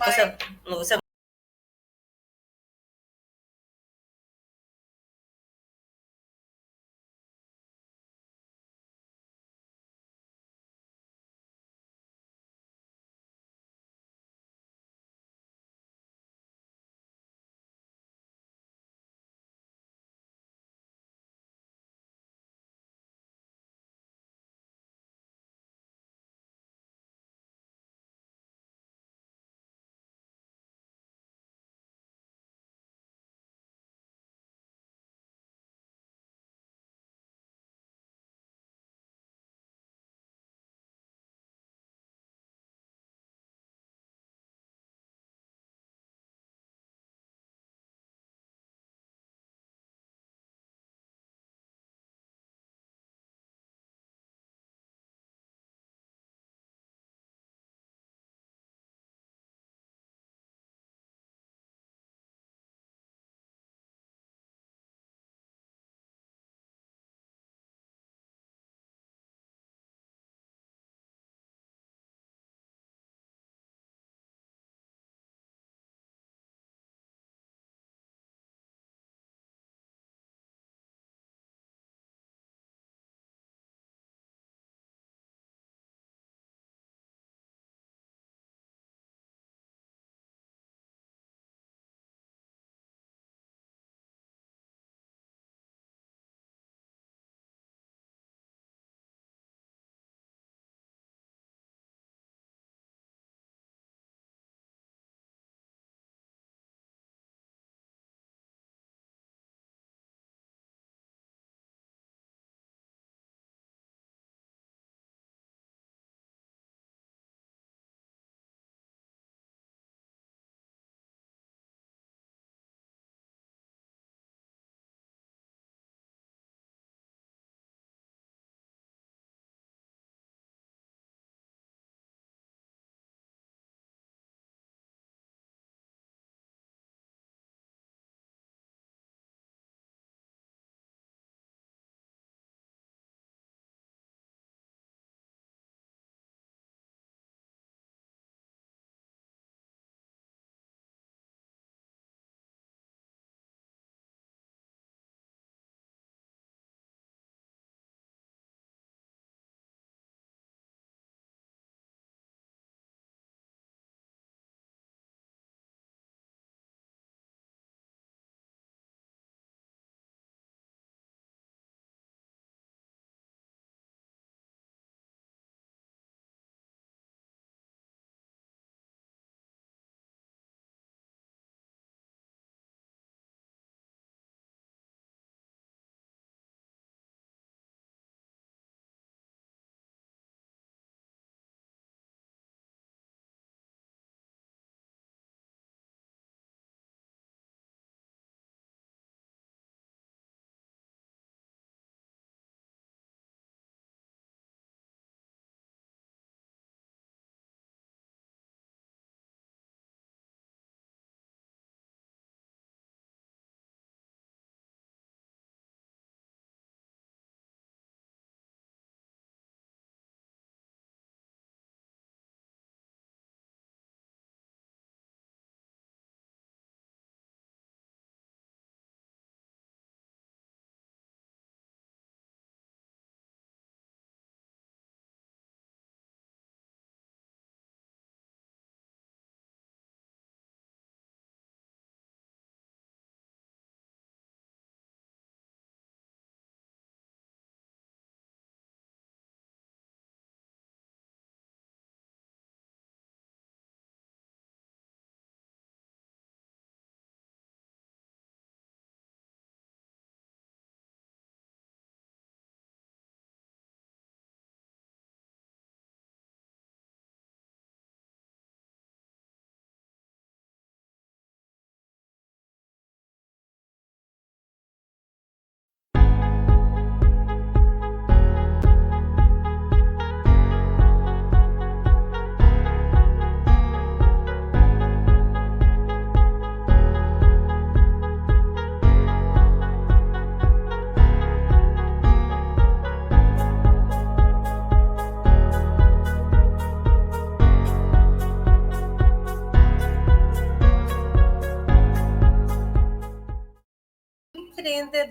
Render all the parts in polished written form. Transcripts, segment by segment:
Você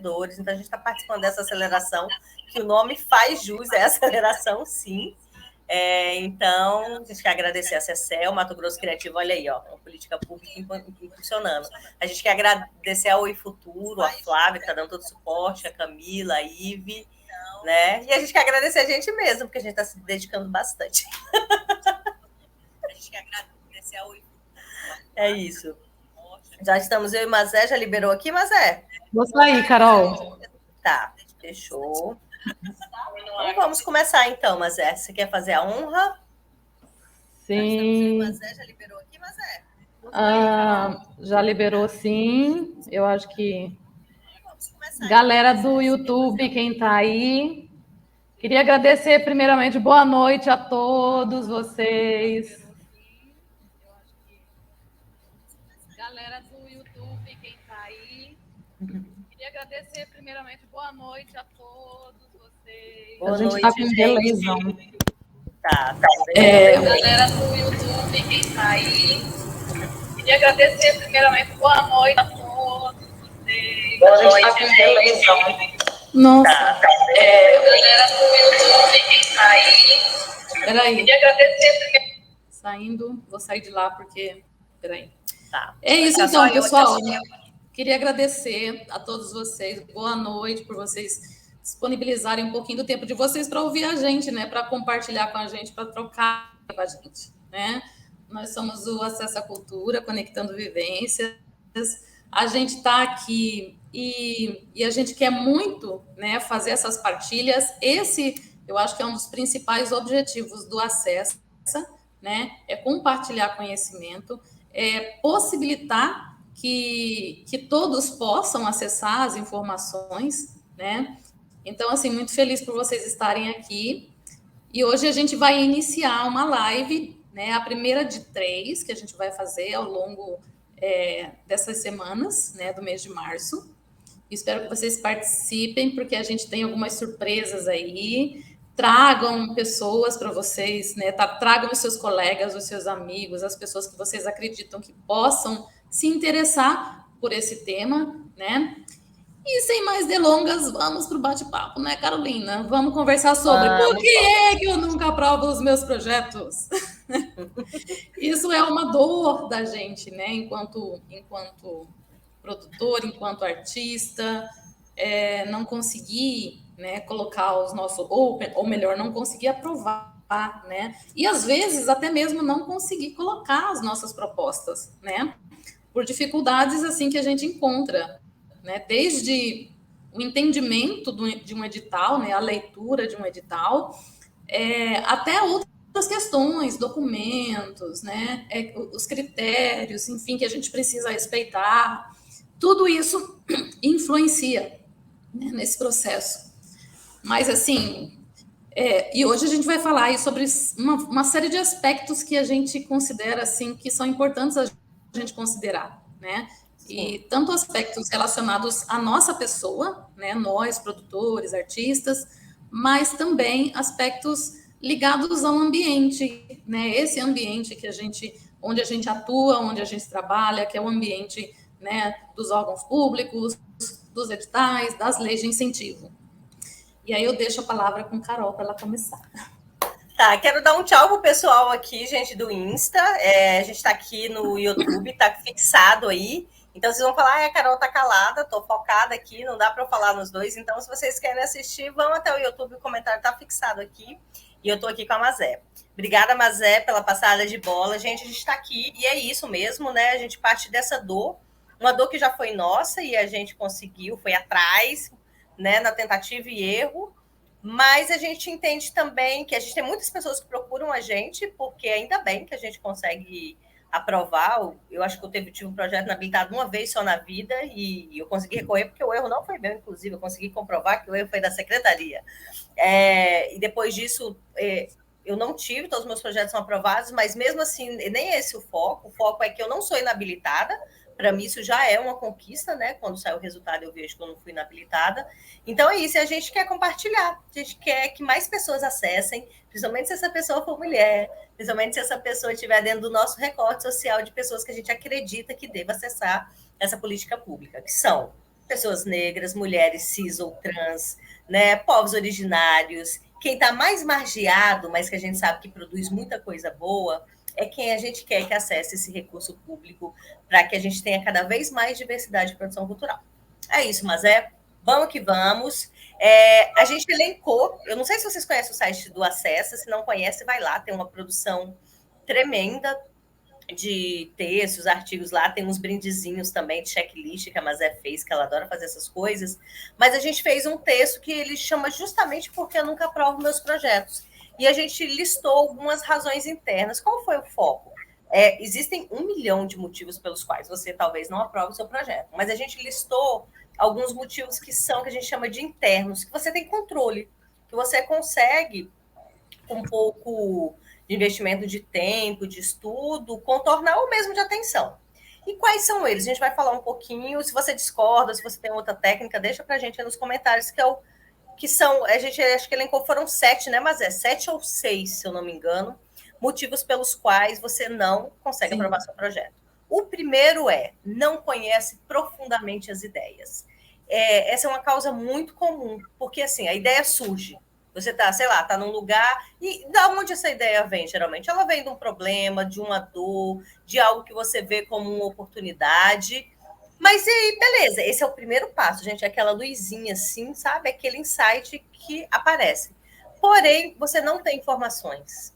empreendedores. Então, a gente está participando dessa aceleração, que o nome faz jus, é aceleração, sim. Então, a gente quer agradecer a CECEL, Mato Grosso Criativo, olha aí, ó, uma política pública impulsionando. A gente quer agradecer ao Oi Futuro, a Flávia, que está dando todo o suporte, a Camila, a Ive, né? E a gente quer agradecer a gente mesmo, porque a gente está se dedicando bastante. A gente quer agradecer ao Oi Futuro. É isso. Já estamos, eu e Mazé, já liberou aqui, Mazé? Vou sair, Carol. Tá, fechou. Então vamos começar então, Mazé. Você quer fazer a honra? Sim. Mazé já liberou aqui, Mazé? Já liberou, sim. Eu acho que... Galera do YouTube, quem está aí... Queria agradecer primeiramente, boa noite a todos vocês. Galera do YouTube, quem está aí... Queria agradecer primeiramente, boa noite a todos vocês. Boa a gente noite, está com beleza. Tá. Galera do YouTube, quem está aí... Queria agradecer primeiramente, boa noite a todos vocês. Boa noite, beleza. Nossa. Galera do YouTube, quem está aí... Peraí. Queria agradecer primeiro... Saindo, vou sair de lá porque... Peraí. Tá. É isso então, pessoal. Queria agradecer a todos vocês. Boa noite por vocês disponibilizarem um pouquinho do tempo de vocês para ouvir a gente, né? Para compartilhar com a gente, para trocar com a gente, né? Nós somos o Acesso à Cultura, Conectando Vivências. A gente está aqui e a gente quer muito, né, fazer essas partilhas. Esse, eu acho que é um dos principais objetivos do Acesso, né? É compartilhar conhecimento, é possibilitar que todos possam acessar as informações, né? Então, assim, muito feliz por vocês estarem aqui. E hoje a gente vai iniciar uma live, né? A primeira de 3 que a gente vai fazer ao longo dessas semanas, né? Do mês de março. Espero que vocês participem, porque a gente tem algumas surpresas aí. Tragam pessoas para vocês, né? Tragam os seus colegas, os seus amigos, as pessoas que vocês acreditam que possam se interessar por esse tema, né? E sem mais delongas, vamos para o bate-papo, né, Carolina? Vamos conversar sobre por que é que eu nunca aprovo os meus projetos. Isso é uma dor da gente, né? Enquanto produtor, enquanto artista, não conseguir, né, colocar os nossos... Ou melhor, não conseguir aprovar, né? E, às vezes, até mesmo não conseguir colocar as nossas propostas, né? Por dificuldades, assim, que a gente encontra, né? Desde o entendimento de um edital, né? A leitura de um edital, até outras questões, documentos, né? Os critérios, enfim, que a gente precisa respeitar. Tudo isso influencia, né, nesse processo. Mas, assim... e hoje a gente vai falar aí sobre uma série de aspectos que a gente considera, assim, que são importantes a gente considerar, né? E tanto aspectos relacionados à nossa pessoa, né? Nós, produtores, artistas, mas também aspectos ligados ao ambiente, né? Esse ambiente onde a gente atua, onde a gente trabalha, que é o ambiente, né, dos órgãos públicos, dos editais, das leis de incentivo. E aí eu deixo a palavra com Carol para ela começar. Tá, quero dar um tchau pro pessoal aqui, gente, do Insta. A gente tá aqui no YouTube, tá fixado aí. Então, vocês vão falar, a Carol tá calada, tô focada aqui, não dá para eu falar nos dois. Então, se vocês querem assistir, vão até o YouTube, o comentário tá fixado aqui. E eu tô aqui com a Mazé. Obrigada, Mazé, pela passada de bola. Gente, a gente tá aqui e é isso mesmo, né? A gente parte dessa dor, uma dor que já foi nossa e a gente conseguiu, foi atrás, né, na tentativa e erro. Mas a gente entende também que a gente tem muitas pessoas que procuram a gente, porque ainda bem que a gente consegue aprovar. Eu acho que eu tive um projeto habilitado uma vez só na vida e eu consegui recorrer, porque o erro não foi meu, inclusive, eu consegui comprovar que o erro foi da secretaria. E depois disso, eu não tive, todos os meus projetos são aprovados, mas mesmo assim, nem esse o foco é que eu não sou inabilitada. Para mim, isso já é uma conquista, né? Quando sai o resultado, eu vejo que eu não fui inabilitada. Então, é isso. A gente quer compartilhar. A gente quer que mais pessoas acessem, principalmente se essa pessoa for mulher, principalmente se essa pessoa estiver dentro do nosso recorte social de pessoas que a gente acredita que deva acessar essa política pública, que são pessoas negras, mulheres cis ou trans, né, povos originários, quem está mais margeado, mas que a gente sabe que produz muita coisa boa, é quem a gente quer que acesse esse recurso público para que a gente tenha cada vez mais diversidade de produção cultural. É isso, mas vamos que vamos. A gente elencou, eu não sei se vocês conhecem o site do Acessa, se não conhece, vai lá, tem uma produção tremenda de textos, artigos lá, tem uns brindezinhos também de checklist que a Mazé fez, que ela adora fazer essas coisas, mas a gente fez um texto que ele chama justamente porque eu nunca aprovo meus projetos. E a gente listou algumas razões internas. Qual foi o foco? Existem 1 milhão de motivos pelos quais você talvez não aprove o seu projeto, mas a gente listou alguns motivos que a gente chama de internos, que você tem controle, que você consegue, com um pouco de investimento de tempo, de estudo, contornar ou mesmo de atenção. E quais são eles? A gente vai falar um pouquinho. Se você discorda, se você tem outra técnica, deixa para a gente aí nos comentários, que são, a gente acho que elencou, foram 7, né? Mas 7 ou 6, se eu não me engano, motivos pelos quais você não consegue aprovar seu projeto. O primeiro não conhece profundamente as ideias. Essa é uma causa muito comum, porque assim, a ideia surge. Você está, sei lá, está num lugar. E da onde essa ideia vem, geralmente? Ela vem de um problema, de uma dor, de algo que você vê como uma oportunidade. Mas e aí, beleza, esse é o primeiro passo, gente. É aquela luzinha assim, sabe? Aquele insight que aparece. Porém, você não tem informações.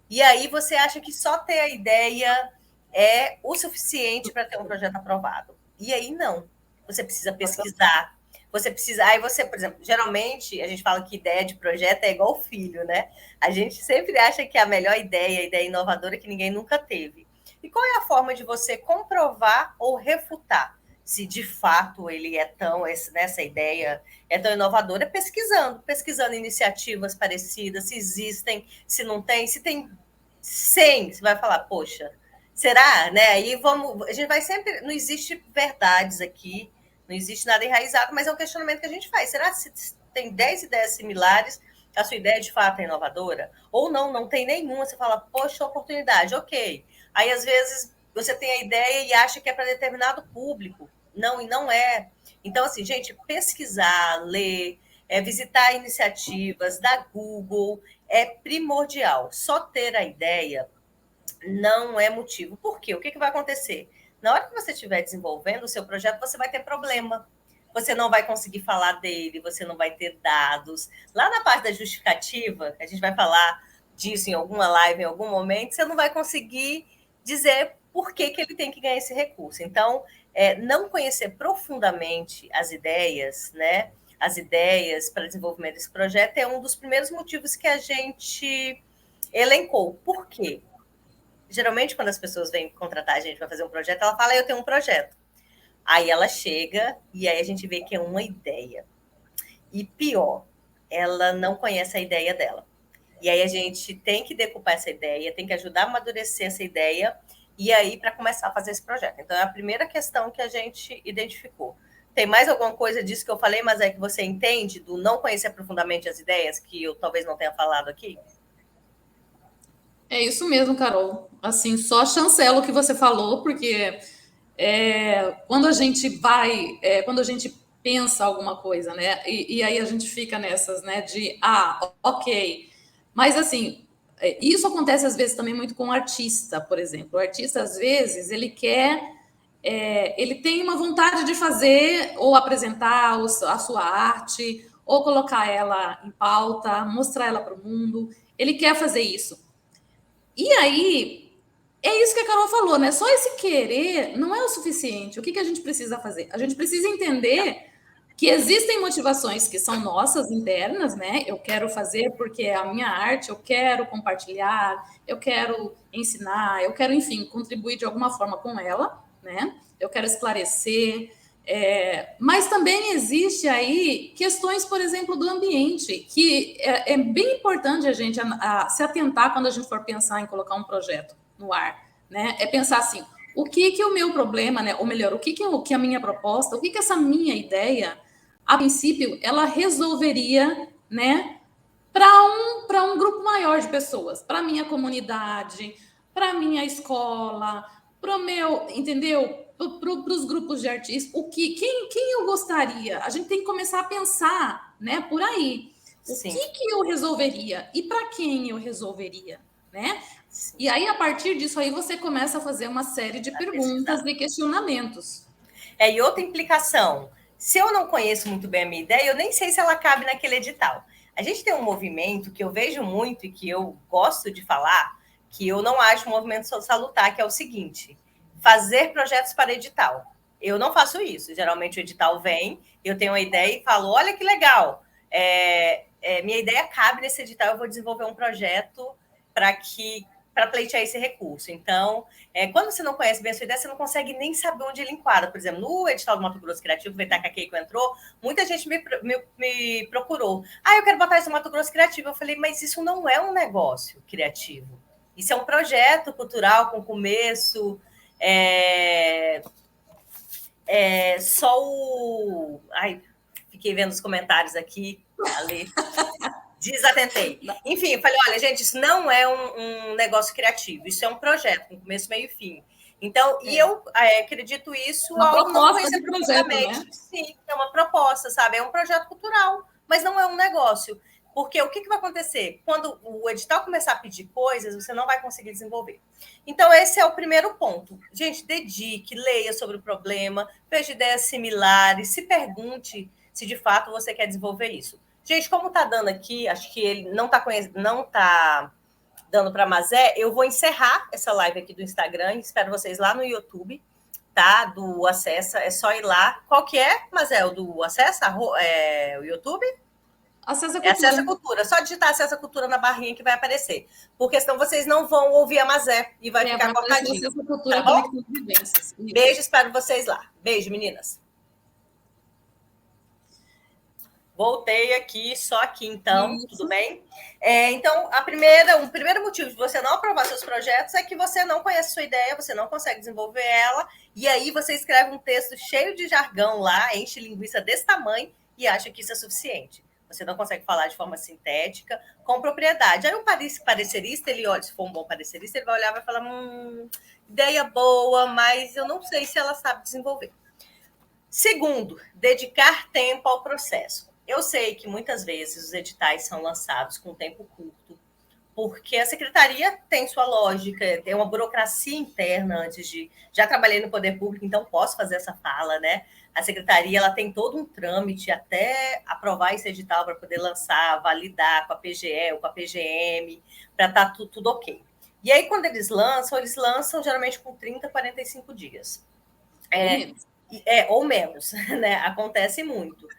E aí você acha que só ter a ideia é o suficiente para ter um projeto aprovado. E aí não. Você precisa pesquisar. Você precisa. Aí você, por exemplo, geralmente a gente fala que ideia de projeto é igual filho, né? A gente sempre acha que a melhor ideia, a ideia inovadora que ninguém nunca teve. E qual é a forma de você comprovar ou refutar se de fato ele é tão, essa ideia é tão inovadora? Pesquisando iniciativas parecidas, se existem, se não tem, se tem 100, você vai falar, poxa, será? Né? Aí a gente vai sempre, não existe verdades aqui, não existe nada enraizado, mas é um questionamento que a gente faz. Será que se tem 10 ideias similares, a sua ideia de fato é inovadora? Ou não tem nenhuma, você fala, poxa, oportunidade, ok. Aí, às vezes, você tem a ideia e acha que é para determinado público. Não, e não é. Então, assim, gente, pesquisar, ler, visitar iniciativas da Google é primordial. Só ter a ideia não é motivo. Por quê? O que vai acontecer? Na hora que você estiver desenvolvendo o seu projeto, você vai ter problema. Você não vai conseguir falar dele, você não vai ter dados. Lá na parte da justificativa, a gente vai falar disso em alguma live, em algum momento, você não vai conseguir dizer por que ele tem que ganhar esse recurso. Então, não conhecer profundamente as ideias, né? As ideias para desenvolvimento desse projeto é um dos primeiros motivos que a gente elencou. Por quê? Geralmente, quando as pessoas vêm contratar a gente para fazer um projeto, ela fala, eu tenho um projeto. Aí ela chega e aí a gente vê que é uma ideia. E pior, ela não conhece a ideia dela. E aí a gente tem que decupar essa ideia, tem que ajudar a amadurecer essa ideia, e aí para começar a fazer esse projeto. Então, é a primeira questão que a gente identificou. Tem mais alguma coisa disso que eu falei, mas é que você entende do não conhecer profundamente as ideias, que eu talvez não tenha falado aqui? É isso mesmo, Carol. Assim, só chancelo o que você falou, porque quando a gente quando a gente pensa alguma coisa, né? E aí a gente fica nessas, né? De ok. Mas assim, isso acontece às vezes também muito com o artista, por exemplo. O artista, às vezes, ele quer. Ele tem uma vontade de fazer ou apresentar a sua arte, ou colocar ela em pauta, mostrar ela para o mundo. Ele quer fazer isso. E aí, é isso que a Carol falou, né? Só esse querer não é o suficiente. O que a gente precisa fazer? A gente precisa entender que existem motivações que são nossas, internas, né? Eu quero fazer porque é a minha arte, eu quero compartilhar, eu quero ensinar, eu quero, enfim, contribuir de alguma forma com ela, né? Eu quero esclarecer. Mas também existe aí questões, por exemplo, do ambiente, que é bem importante a gente se atentar quando a gente for pensar em colocar um projeto no ar, né? É pensar assim, o que o meu problema, né? Ou melhor, o que a minha proposta, o que essa minha ideia, a princípio, ela resolveria, né? Para um grupo maior de pessoas, para a minha comunidade, para a minha escola, entendeu? Para os grupos de artistas, quem eu gostaria? A gente tem que começar a pensar, né, por aí. O que eu resolveria e para quem eu resolveria, né? Sim. E aí, a partir disso aí, você começa a fazer uma série de perguntas e questionamentos. E outra implicação, se eu não conheço muito bem a minha ideia, eu nem sei se ela cabe naquele edital. A gente tem um movimento que eu vejo muito e que eu gosto de falar, que eu não acho um movimento salutar, que é o seguinte: fazer projetos para edital. Eu não faço isso. Geralmente o edital vem, eu tenho uma ideia e falo, olha que legal, minha ideia cabe nesse edital, eu vou desenvolver um projeto para pleitear esse recurso. Então, quando você não conhece bem a sua ideia, você não consegue nem saber onde ele enquadra. Por exemplo, no edital do Mato Grosso Criativo, que a Keiko entrou, muita gente me procurou. Eu quero botar isso no Mato Grosso Criativo. Eu falei, mas isso não é um negócio criativo. Isso é um projeto cultural com começo, só o... fiquei vendo os comentários aqui, ali. Desatentei. Enfim, eu falei, olha, gente, isso não é um negócio criativo, isso é um projeto, com começo, meio e fim. Então, e eu acredito isso uma proposta de projeto, né? Sim, é uma proposta, sabe? É um projeto cultural, mas não é um negócio. Porque o que vai acontecer? Quando o edital começar a pedir coisas, você não vai conseguir desenvolver. Então, esse é o primeiro ponto. Gente, dedique, leia sobre o problema, veja ideias similares, se pergunte se de fato você quer desenvolver isso. Gente, como está dando aqui, acho que ele não está dando para Mazé, eu vou encerrar essa live aqui do Instagram e espero vocês lá no YouTube, tá? Do Acessa, é só ir lá. Qual que é, Mazé, o do Acessa? O YouTube? Acessa Cultura. Acessa Cultura. Só digitar Acessa Cultura na barrinha que vai aparecer. Porque senão vocês não vão ouvir a Mazé e vai ficar cortadinho. Acessa Cultura, tá bom? Beijo, espero vocês lá. Beijo, meninas. Voltei aqui, só aqui, então, tudo bem? Então, o primeiro motivo de você não aprovar seus projetos é que você não conhece sua ideia, você não consegue desenvolver ela, e aí você escreve um texto cheio de jargão lá, enche linguiça desse tamanho e acha que isso é suficiente. Você não consegue falar de forma sintética, com propriedade. Aí o parecerista, ele olha, se for um bom parecerista, ele vai olhar e vai falar, ideia boa, mas eu não sei se ela sabe desenvolver. Segundo, dedicar tempo ao processo. Eu sei que muitas vezes os editais são lançados com tempo curto, porque a secretaria tem sua lógica, tem uma burocracia interna antes de... Já trabalhei no poder público, então posso fazer essa fala, né? A secretaria ela tem todo um trâmite até aprovar esse edital para poder lançar, validar com a PGE ou com a PGM, para estar tudo ok. E aí, quando eles lançam geralmente com 30, 45 dias. Ou menos, né? Acontece muito.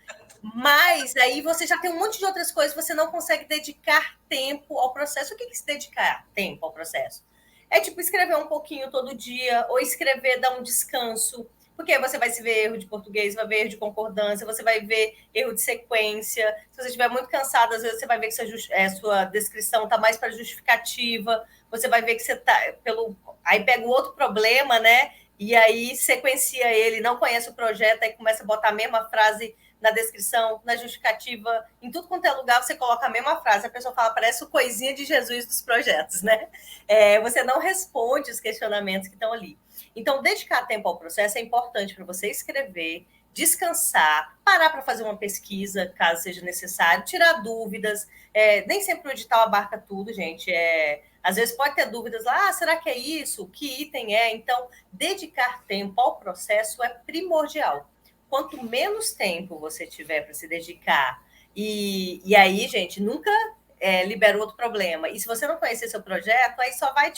Mas aí você já tem um monte de outras coisas, você não consegue dedicar tempo ao processo. O que é se dedicar tempo ao processo? É tipo escrever um pouquinho todo dia, ou escrever, dar um descanso, porque você vai se ver erro de português, vai ver erro de concordância, você vai ver erro de sequência. Se você estiver muito cansado, às vezes você vai ver que sua descrição está mais para justificativa, você vai ver que você está Aí pega o outro problema, né? E aí sequencia ele, não conhece o projeto, aí começa a botar a mesma frase na descrição, na justificativa, em tudo quanto é lugar você coloca a mesma frase, a pessoa fala, parece o coisinha de Jesus dos projetos, né? Você não responde os questionamentos que estão ali. Então, dedicar tempo ao processo é importante para você escrever, descansar, parar para fazer uma pesquisa, caso seja necessário, tirar dúvidas. Nem sempre o edital abarca tudo, gente. Às vezes pode ter dúvidas lá, será que é isso? Que item é? Então, dedicar tempo ao processo é primordial. Quanto menos tempo você tiver para se dedicar, e aí, gente, nunca libera outro problema. E se você não conhecer seu projeto, aí só vai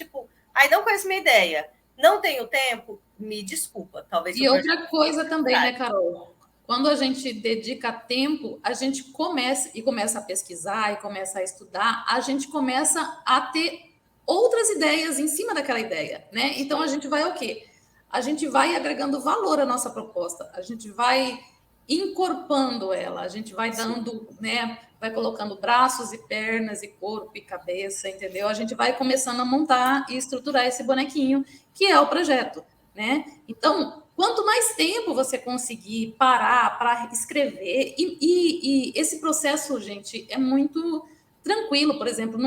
aí não conheço minha ideia, não tenho tempo, me desculpa. Talvez. E outra coisa também, né, Carol? Quando a gente dedica tempo, a gente começa a pesquisar e começa a estudar, a gente começa a ter outras ideias em cima daquela ideia, né? Então a gente vai o quê? A gente vai agregando valor à nossa proposta, a gente vai encorpando ela, a gente vai dando, né? Vai colocando braços e pernas e corpo e cabeça, entendeu? A gente vai começando a montar e estruturar esse bonequinho que é o projeto, né? Então, quanto mais tempo você conseguir parar para escrever, e esse processo, gente, é muito tranquilo, por exemplo,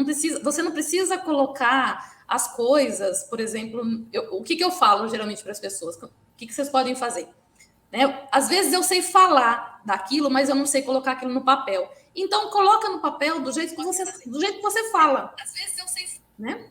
você não precisa colocar as coisas, por exemplo, o que eu falo geralmente para as pessoas? O que vocês podem fazer? Né? Às vezes eu sei falar daquilo, mas eu não sei colocar aquilo no papel. Então, coloca no papel do jeito que você fala. Às vezes eu sei, né?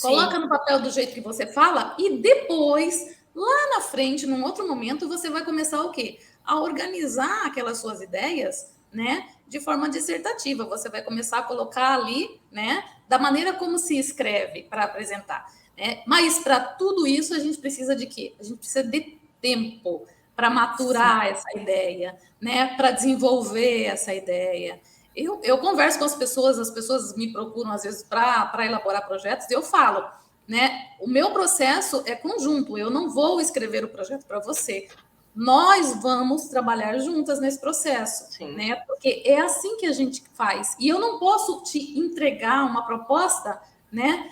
Coloca no papel do jeito que você fala e depois, lá na frente, num outro momento, você vai começar o quê? A organizar aquelas suas ideias, né? De forma dissertativa. Você vai começar a colocar ali, né? Da maneira como se escreve para apresentar. Né? Mas para tudo isso a gente precisa de quê? A gente precisa de tempo para maturar essa ideia, né? Para desenvolver essa ideia. Eu converso com as pessoas me procuram às vezes para elaborar projetos, e eu falo, né? O meu processo é conjunto, eu não vou escrever o projeto para você. Nós vamos trabalhar juntas nesse processo, né? Porque é assim que a gente faz. E eu não posso te entregar uma proposta, né?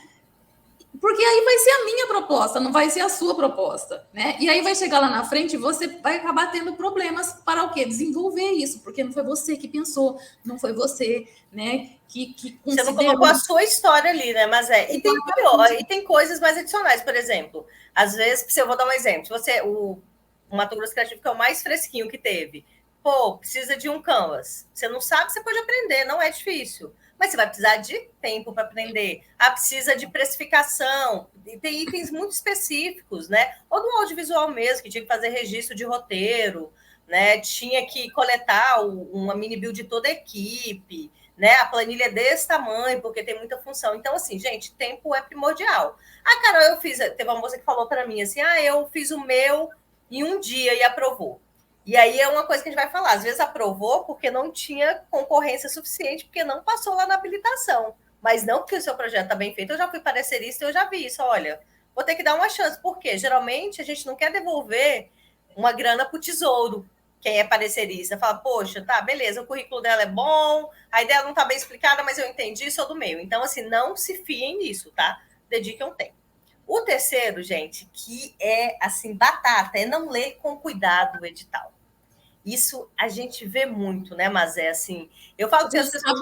Porque aí vai ser a minha proposta, não vai ser a sua proposta, né? E aí vai chegar lá na frente e você vai acabar tendo problemas para o quê? Desenvolver isso, porque não foi você que pensou, não foi você, né, que Você não colocou a sua história ali, né? Mas e tem pior, e tem coisas mais adicionais, por exemplo, às vezes, eu vou dar um exemplo, o Mato Grosso Criativo, que é o mais fresquinho que teve, precisa de um canvas. Você não sabe, você pode aprender, não é difícil. Mas você vai precisar de tempo para aprender. Precisa de precificação. E tem itens muito específicos, né? Ou do audiovisual mesmo, que tinha que fazer registro de roteiro, né? Tinha que coletar uma mini build de toda a equipe, né? A planilha é desse tamanho, porque tem muita função. Então, assim, gente, tempo é primordial. Carol, teve uma moça que falou para mim assim, eu fiz o meu em um dia e aprovou. E aí é uma coisa que a gente vai falar. Às vezes aprovou porque não tinha concorrência suficiente, porque não passou lá na habilitação. Mas não porque o seu projeto está bem feito. Eu já fui parecerista e eu já vi isso. Olha, vou ter que dar uma chance. Por quê? Geralmente a gente não quer devolver uma grana para o tesouro. Quem é parecerista fala, poxa, tá, beleza, o currículo dela é bom, a ideia não está bem explicada, mas eu entendi, sou do meio. Então, assim, não se fiem nisso, tá? Dediquem um tempo. O terceiro, gente, que é, assim, batata, é não ler com cuidado o edital. Isso a gente vê muito, né, mas é assim, eu falo que as pessoas...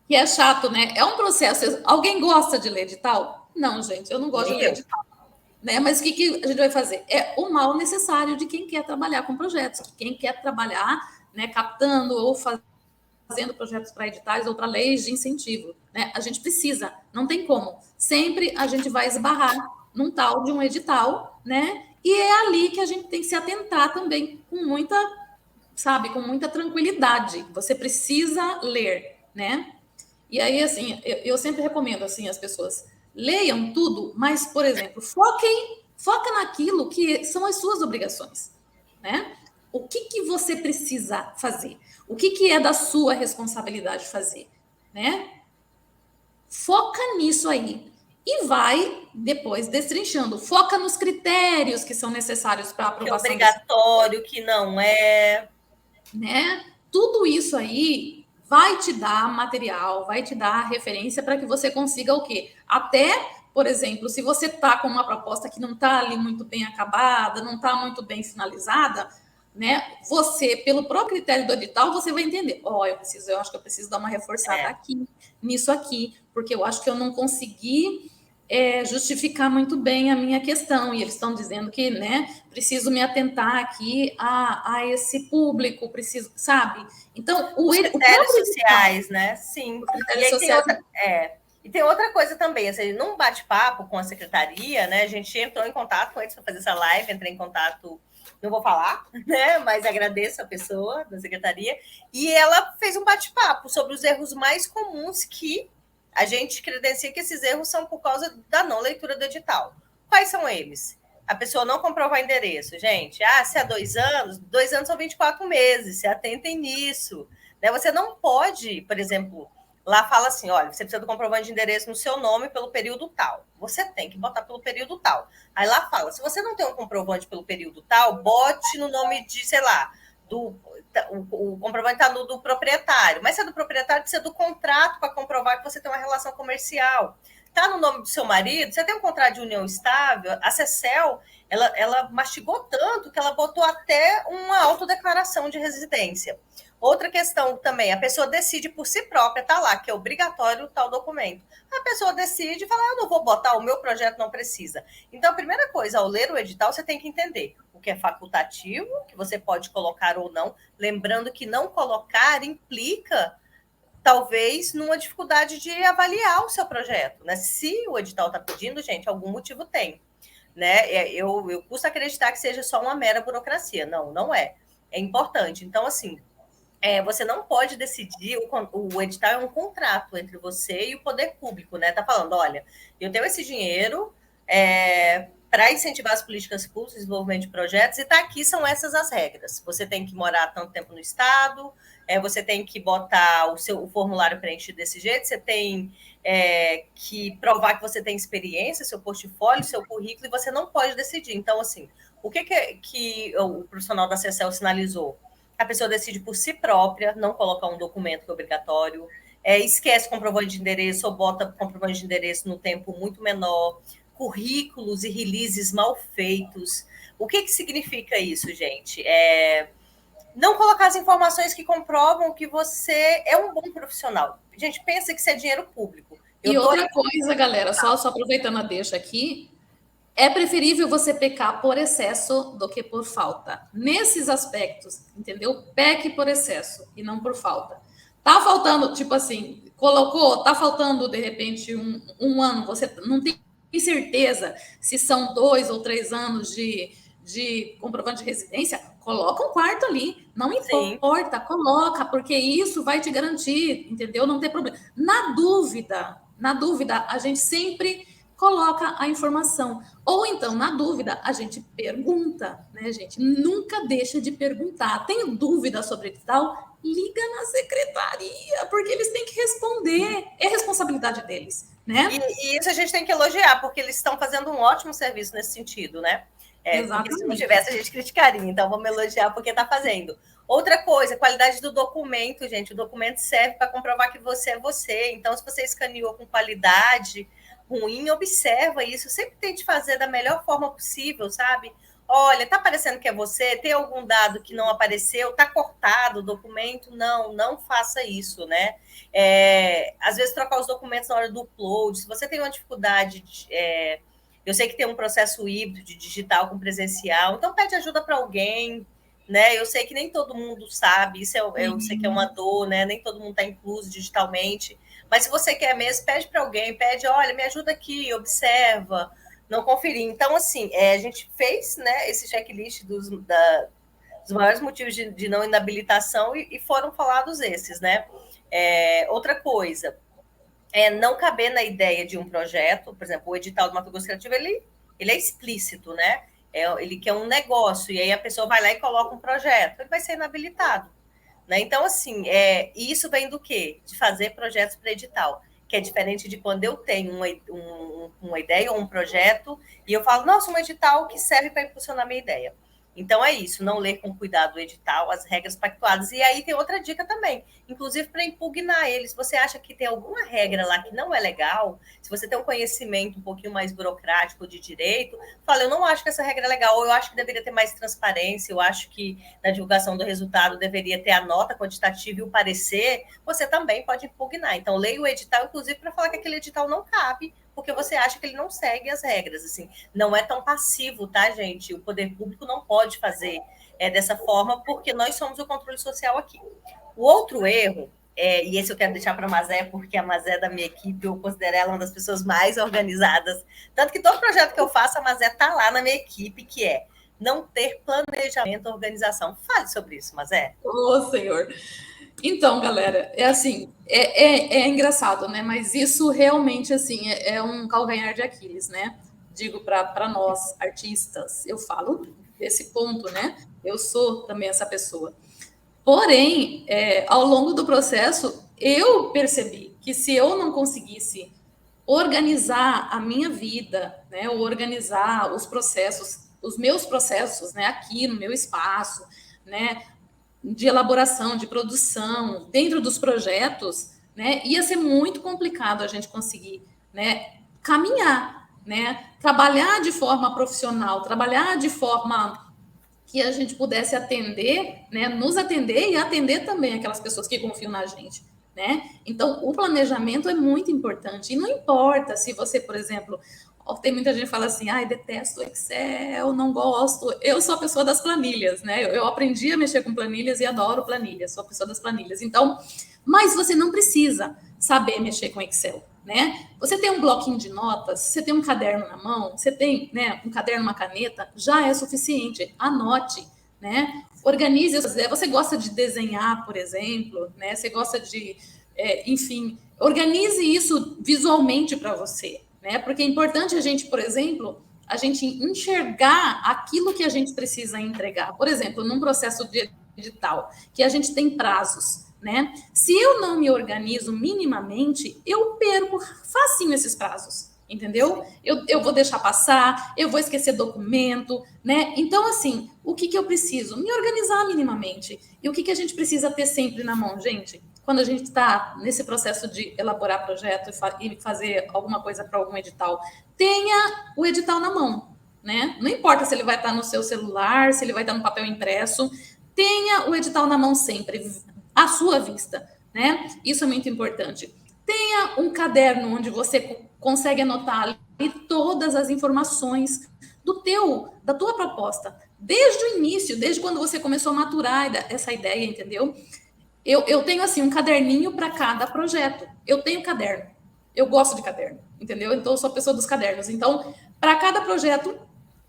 Que é chato, né? É um processo. Alguém gosta de ler edital? Não, gente, eu não gosto de ler edital. Né? Mas o que a gente vai fazer? É o mal necessário de quem quer trabalhar com projetos, quem quer trabalhar, né, captando ou fazendo projetos para editais ou para leis de incentivo. Né? A gente precisa, não tem como. Sempre a gente vai esbarrar num tal de um edital, né? E é ali que a gente tem que se atentar também com muita, com muita tranquilidade. Você precisa ler, né? E aí, assim, eu sempre recomendo, assim, as pessoas leiam tudo, mas, por exemplo, foca naquilo que são as suas obrigações, né? O que você precisa fazer? O que é da sua responsabilidade fazer, né? Foca nisso aí e vai depois destrinchando. Foca nos critérios que são necessários para a aprovação. Que é obrigatório, que não é. Né? Tudo isso aí vai te dar material, vai te dar referência para que você consiga o quê? Até, por exemplo, se você está com uma proposta que não está ali muito bem acabada, não está muito bem finalizada, né? Você, pelo próprio critério do edital, você vai entender. Eu acho que eu preciso dar uma reforçada aqui, nisso aqui, porque eu acho que eu não consegui justificar muito bem a minha questão, e eles estão dizendo que, né, preciso me atentar aqui a esse público, preciso, sabe? Então, os critérios sociais, né? Sim. E aí e tem outra coisa também, assim, num bate-papo com a secretaria, né? A gente entrou em contato com eles para fazer essa live, entrei em contato, não vou falar, né? Mas agradeço a pessoa da secretaria, e ela fez um bate-papo sobre os erros mais comuns que a gente credencia que esses erros são por causa da não leitura do edital. Quais são eles? A pessoa não comprovar endereço. Gente, se há 2 anos são 24 meses, se atentem nisso. Né? Você não pode, por exemplo, lá fala assim, olha, você precisa do comprovante de endereço no seu nome pelo período tal. Você tem que botar pelo período tal. Aí lá fala, se você não tem um comprovante pelo período tal, bote no nome de, sei lá, o comprovante está no do proprietário, mas se é do proprietário, precisa do contrato para comprovar que você tem uma relação comercial. Está no nome do seu marido, você tem um contrato de união estável, a CECEL, ela mastigou tanto que ela botou até uma autodeclaração de residência. Outra questão também, a pessoa decide por si própria, tá lá, que é obrigatório tal documento. A pessoa decide e fala, não vou botar, o meu projeto não precisa. Então, a primeira coisa, ao ler o edital, você tem que entender o que é facultativo, que você pode colocar ou não, lembrando que não colocar implica talvez numa dificuldade de avaliar o seu projeto, né? Se o edital está pedindo, gente, algum motivo tem, né? Eu custa acreditar que seja só uma mera burocracia. Não, não é. É importante. Então, assim, você não pode decidir, o edital é um contrato entre você e o poder público, né? Tá falando, olha, eu tenho esse dinheiro para incentivar as políticas públicas, desenvolvimento de projetos, e tá aqui, são essas as regras. Você tem que morar tanto tempo no estado, você tem que botar o formulário preenchido desse jeito, você tem que provar que você tem experiência, seu portfólio, seu currículo, e você não pode decidir. Então, assim, o que o profissional da CECEL sinalizou? A pessoa decide por si própria, não colocar um documento que é obrigatório, esquece comprovante de endereço ou bota comprovante de endereço no tempo muito menor, currículos e releases mal feitos. O que significa isso, gente? Não colocar as informações que comprovam que você é um bom profissional. Gente, pensa que isso é dinheiro público. E outra coisa, galera, só aproveitando a deixa aqui, é preferível você pecar por excesso do que por falta. Nesses aspectos, entendeu? Peque por excesso e não por falta. Tá faltando, tipo assim, tá faltando, de repente, um ano, você não tem certeza se são 2 ou 3 anos de comprovante de residência, coloca um quarto ali, não importa, sim, coloca, porque isso vai te garantir, entendeu? Não tem problema. Na dúvida, a gente sempre coloca a informação. Ou então, na dúvida, a gente pergunta, né, gente? Nunca deixa de perguntar. Tenho dúvida sobre edital? Liga na secretaria, porque eles têm que responder. É responsabilidade deles, né? E isso a gente tem que elogiar, porque eles estão fazendo um ótimo serviço nesse sentido, né? Porque se não tivesse, a gente criticaria. Então, vamos elogiar porque está fazendo. Outra coisa, qualidade do documento, gente. O documento serve para comprovar que você é você. Então, se você escaneou com qualidade ruim, observa isso. Sempre tente fazer da melhor forma possível, sabe? Olha, tá parecendo que é você? Tem algum dado que não apareceu? Tá cortado o documento? Não faça isso, né? Às vezes, trocar os documentos na hora do upload. Se você tem uma dificuldade eu sei que tem um processo híbrido de digital com presencial, então pede ajuda para alguém, né? Eu sei que nem todo mundo sabe, isso eu sei que é uma dor, né? Nem todo mundo está incluso digitalmente, mas se você quer mesmo, pede para alguém, olha, me ajuda aqui, observa, não conferir. Então, assim, a gente fez, né, esse checklist dos maiores motivos de não inabilitação e foram falados esses, né? Outra coisa, não caber na ideia de um projeto, por exemplo, o edital do Mato Grosso Criativo, ele é explícito, né? Ele quer um negócio, e aí a pessoa vai lá e coloca um projeto, ele vai ser inabilitado. Né? Então, assim, isso vem do quê? De fazer projetos para edital, que é diferente de quando eu tenho uma ideia ou um projeto, e eu falo, nossa, um edital que serve para impulsionar minha ideia. Então, é isso, não ler com cuidado o edital, as regras pactuadas. E aí tem outra dica também, inclusive para impugnar eles. Se você acha que tem alguma regra lá que não é legal, se você tem um conhecimento um pouquinho mais burocrático de direito, fala, eu não acho que essa regra é legal, ou eu acho que deveria ter mais transparência, eu acho que na divulgação do resultado deveria ter a nota quantitativa e o parecer, você também pode impugnar. Então, leia o edital, inclusive, para falar que aquele edital não cabe, porque você acha que ele não segue as regras, assim, não é tão passivo, tá, gente? O poder público não pode fazer dessa forma, porque nós somos o controle social aqui. O outro erro, e esse eu quero deixar para a Mazé, porque a Mazé é da minha equipe, eu considero ela uma das pessoas mais organizadas, tanto que todo projeto que eu faço, a Mazé está lá na minha equipe, que é não ter planejamento, organização. Fale sobre isso, Mazé. Senhor! Então, galera, assim, é engraçado, né? Mas isso realmente, assim, é um calcanhar de Aquiles, né? Digo para nós, artistas, eu falo desse ponto, né? Eu sou também essa pessoa. Porém, ao longo do processo, eu percebi que se eu não conseguisse organizar a minha vida, né? Ou organizar os processos, os meus processos, né? Aqui no meu espaço, né? De elaboração, de produção, dentro dos projetos, né, ia ser muito complicado a gente conseguir, né, caminhar, né, trabalhar de forma profissional, trabalhar de forma que a gente pudesse atender, né, nos atender e atender também aquelas pessoas que confiam na gente, né? Então, o planejamento é muito importante. E não importa se você, por exemplo, tem muita gente que fala assim, ai, detesto Excel, não gosto. Eu sou a pessoa das planilhas, né? Eu aprendi a mexer com planilhas e adoro planilhas, sou a pessoa das planilhas. Então, mas você não precisa saber mexer com Excel, né? Você tem um bloquinho de notas, você tem um caderno na mão, você tem, né, um caderno, uma caneta, já é suficiente. Anote, né? Organize. Você gosta de desenhar, por exemplo, né? Você gosta de, enfim, organize isso visualmente para você, né? Porque é importante a gente, por exemplo, a gente enxergar aquilo que a gente precisa entregar. Por exemplo, num processo de edital, que a gente tem prazos, né? Se eu não me organizo minimamente, eu perco facinho esses prazos, entendeu? Eu vou deixar passar, eu vou esquecer documento, né? Então, assim, o que eu preciso? Me organizar minimamente. E o que a gente precisa ter sempre na mão, gente? Quando a gente está nesse processo de elaborar projeto e fazer alguma coisa para algum edital, tenha o edital na mão, né? Não importa se ele vai estar no seu celular, se ele vai estar no papel impresso, tenha o edital na mão sempre, à sua vista, né? Isso é muito importante. Tenha um caderno onde você consegue anotar ali todas as informações da tua proposta, desde o início, desde quando você começou a maturar essa ideia, entendeu? Eu tenho assim um caderninho para cada projeto. Eu tenho caderno. Eu gosto de caderno, entendeu? Então eu sou a pessoa dos cadernos. Então, para cada projeto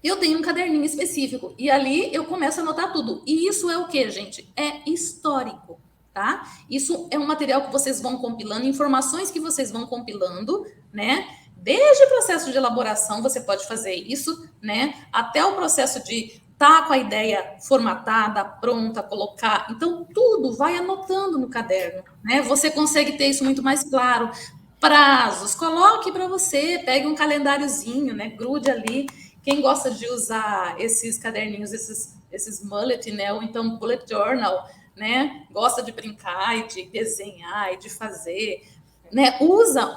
eu tenho um caderninho específico e ali eu começo a anotar tudo. E isso é o que, gente? É histórico, tá? Isso é um material que vocês vão compilando, informações que vocês vão compilando, né? Desde o processo de elaboração você pode fazer isso, né? Até o processo de tá com a ideia formatada, pronta, colocar. Então, tudo vai anotando no caderno, né? Você consegue ter isso muito mais claro. Prazos, coloque para você, pegue um calendáriozinho, né? Grude ali. Quem gosta de usar esses caderninhos, esses mullet, né? Ou então bullet journal, né? Gosta de brincar e de desenhar e de fazer, né? Usa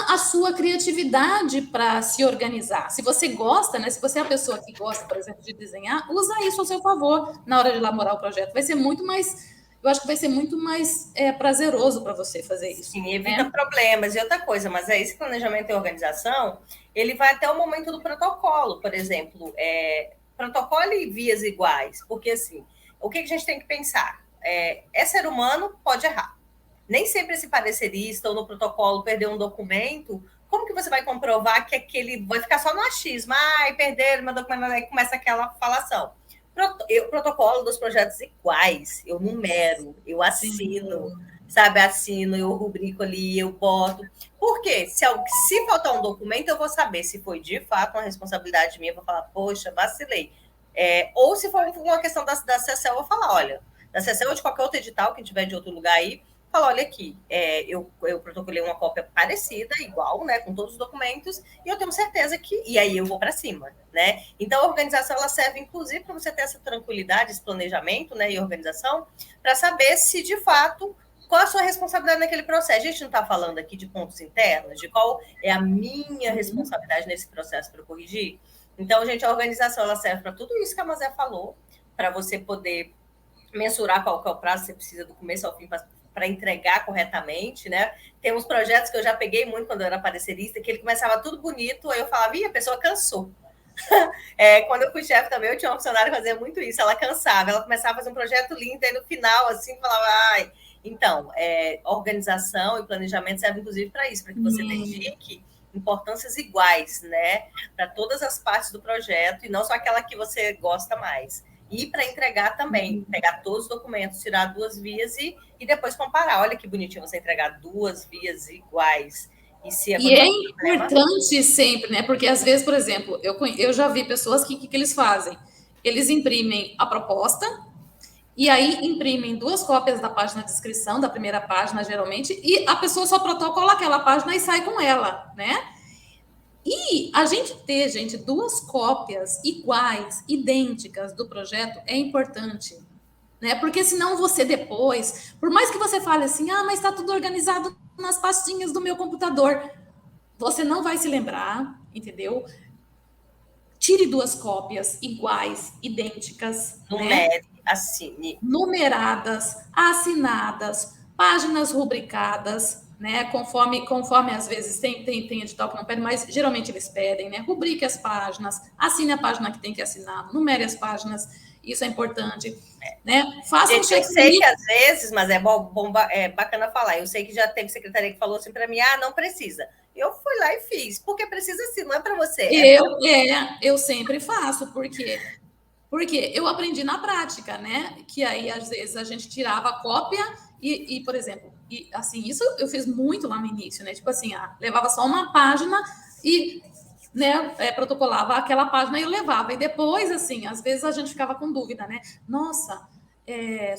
a sua criatividade para se organizar. Se você gosta, né? Se você é a pessoa que gosta, por exemplo, de desenhar, usa isso ao seu favor na hora de elaborar o projeto. Vai ser muito mais, eu acho que vai ser muito mais prazeroso para você fazer isso. Sim, evita, né, problemas. E outra coisa, mas esse planejamento e organização, ele vai até o momento do protocolo, por exemplo, protocolo e vias iguais, porque assim, o que a gente tem que pensar? É ser humano, pode errar. Nem sempre esse parecerista ou no protocolo perdeu um documento, como que você vai comprovar que aquele vai ficar só no achismo? Perderam meu documento, aí começa aquela falação. Protocolo dos projetos iguais, eu numero, eu assino, sabe? Assino, eu rubrico ali, eu boto. Por quê? Se faltar um documento, eu vou saber se foi de fato uma responsabilidade minha, eu vou falar, poxa, vacilei. Ou se for uma questão da CECEL, eu vou falar, olha, da CECEL ou de qualquer outro edital, que tiver de outro lugar aí, fala, olha aqui, eu protocolei uma cópia parecida, igual, né, com todos os documentos, e eu tenho certeza que... E aí eu vou para cima, né? Então, a organização, ela serve, inclusive, para você ter essa tranquilidade, esse planejamento, né, e organização, para saber se, de fato, qual a sua responsabilidade naquele processo. A gente não está falando aqui de pontos internos, de qual é a minha responsabilidade nesse processo para corrigir. Então, gente, a organização, ela serve para tudo isso que a Mazé falou, para você poder mensurar qual que é o prazo que você precisa do começo ao fim para entregar corretamente, né? Tem uns projetos que eu já peguei muito quando eu era parecerista, que ele começava tudo bonito, aí eu falava, a pessoa cansou. Quando eu fui chefe também, eu tinha uma funcionária que fazia muito isso, ela cansava, ela começava a fazer um projeto lindo, e no final, assim, falava, ai... Então, organização e planejamento serve, inclusive, para isso, para que você dedique importâncias iguais, né? Para todas as partes do projeto, e não só aquela que você gosta mais. E para entregar também, pegar todos os documentos, tirar 2 vias e depois comparar. Olha que bonitinho você entregar 2 vias iguais. E é importante sempre, né? Porque às vezes, por exemplo, eu já vi pessoas que eles fazem. Eles imprimem a proposta e aí imprimem 2 cópias da página de inscrição, da primeira página, geralmente, e a pessoa só protocola aquela página e sai com ela, né? E a gente ter, gente, 2 cópias iguais, idênticas do projeto é importante, né? Porque senão você depois, por mais que você fale assim, mas está tudo organizado nas pastinhas do meu computador, você não vai se lembrar, entendeu? tire 2 cópias iguais, idênticas, Numere, assine. Numeradas, assinadas, páginas rubricadas, né? Conforme às vezes tem edital que não pede, mas geralmente eles pedem, né? Rubrique as páginas, assine a página que tem que assinar, numere as páginas, isso é importante, né? Faça um Gente, eu sei que checklist. às vezes, mas é bacana falar. Eu sei que já teve secretaria que falou assim para mim: não precisa. Eu fui lá e fiz, porque precisa sim, não é para você. Eu sempre faço, porque eu aprendi na prática, né? Que aí, às vezes, a gente tirava a cópia por exemplo, assim, isso eu fiz muito lá no início, né? Tipo assim, levava só uma página e, né, protocolava aquela página e eu levava. E depois, assim, às vezes a gente ficava com dúvida, né? Nossa,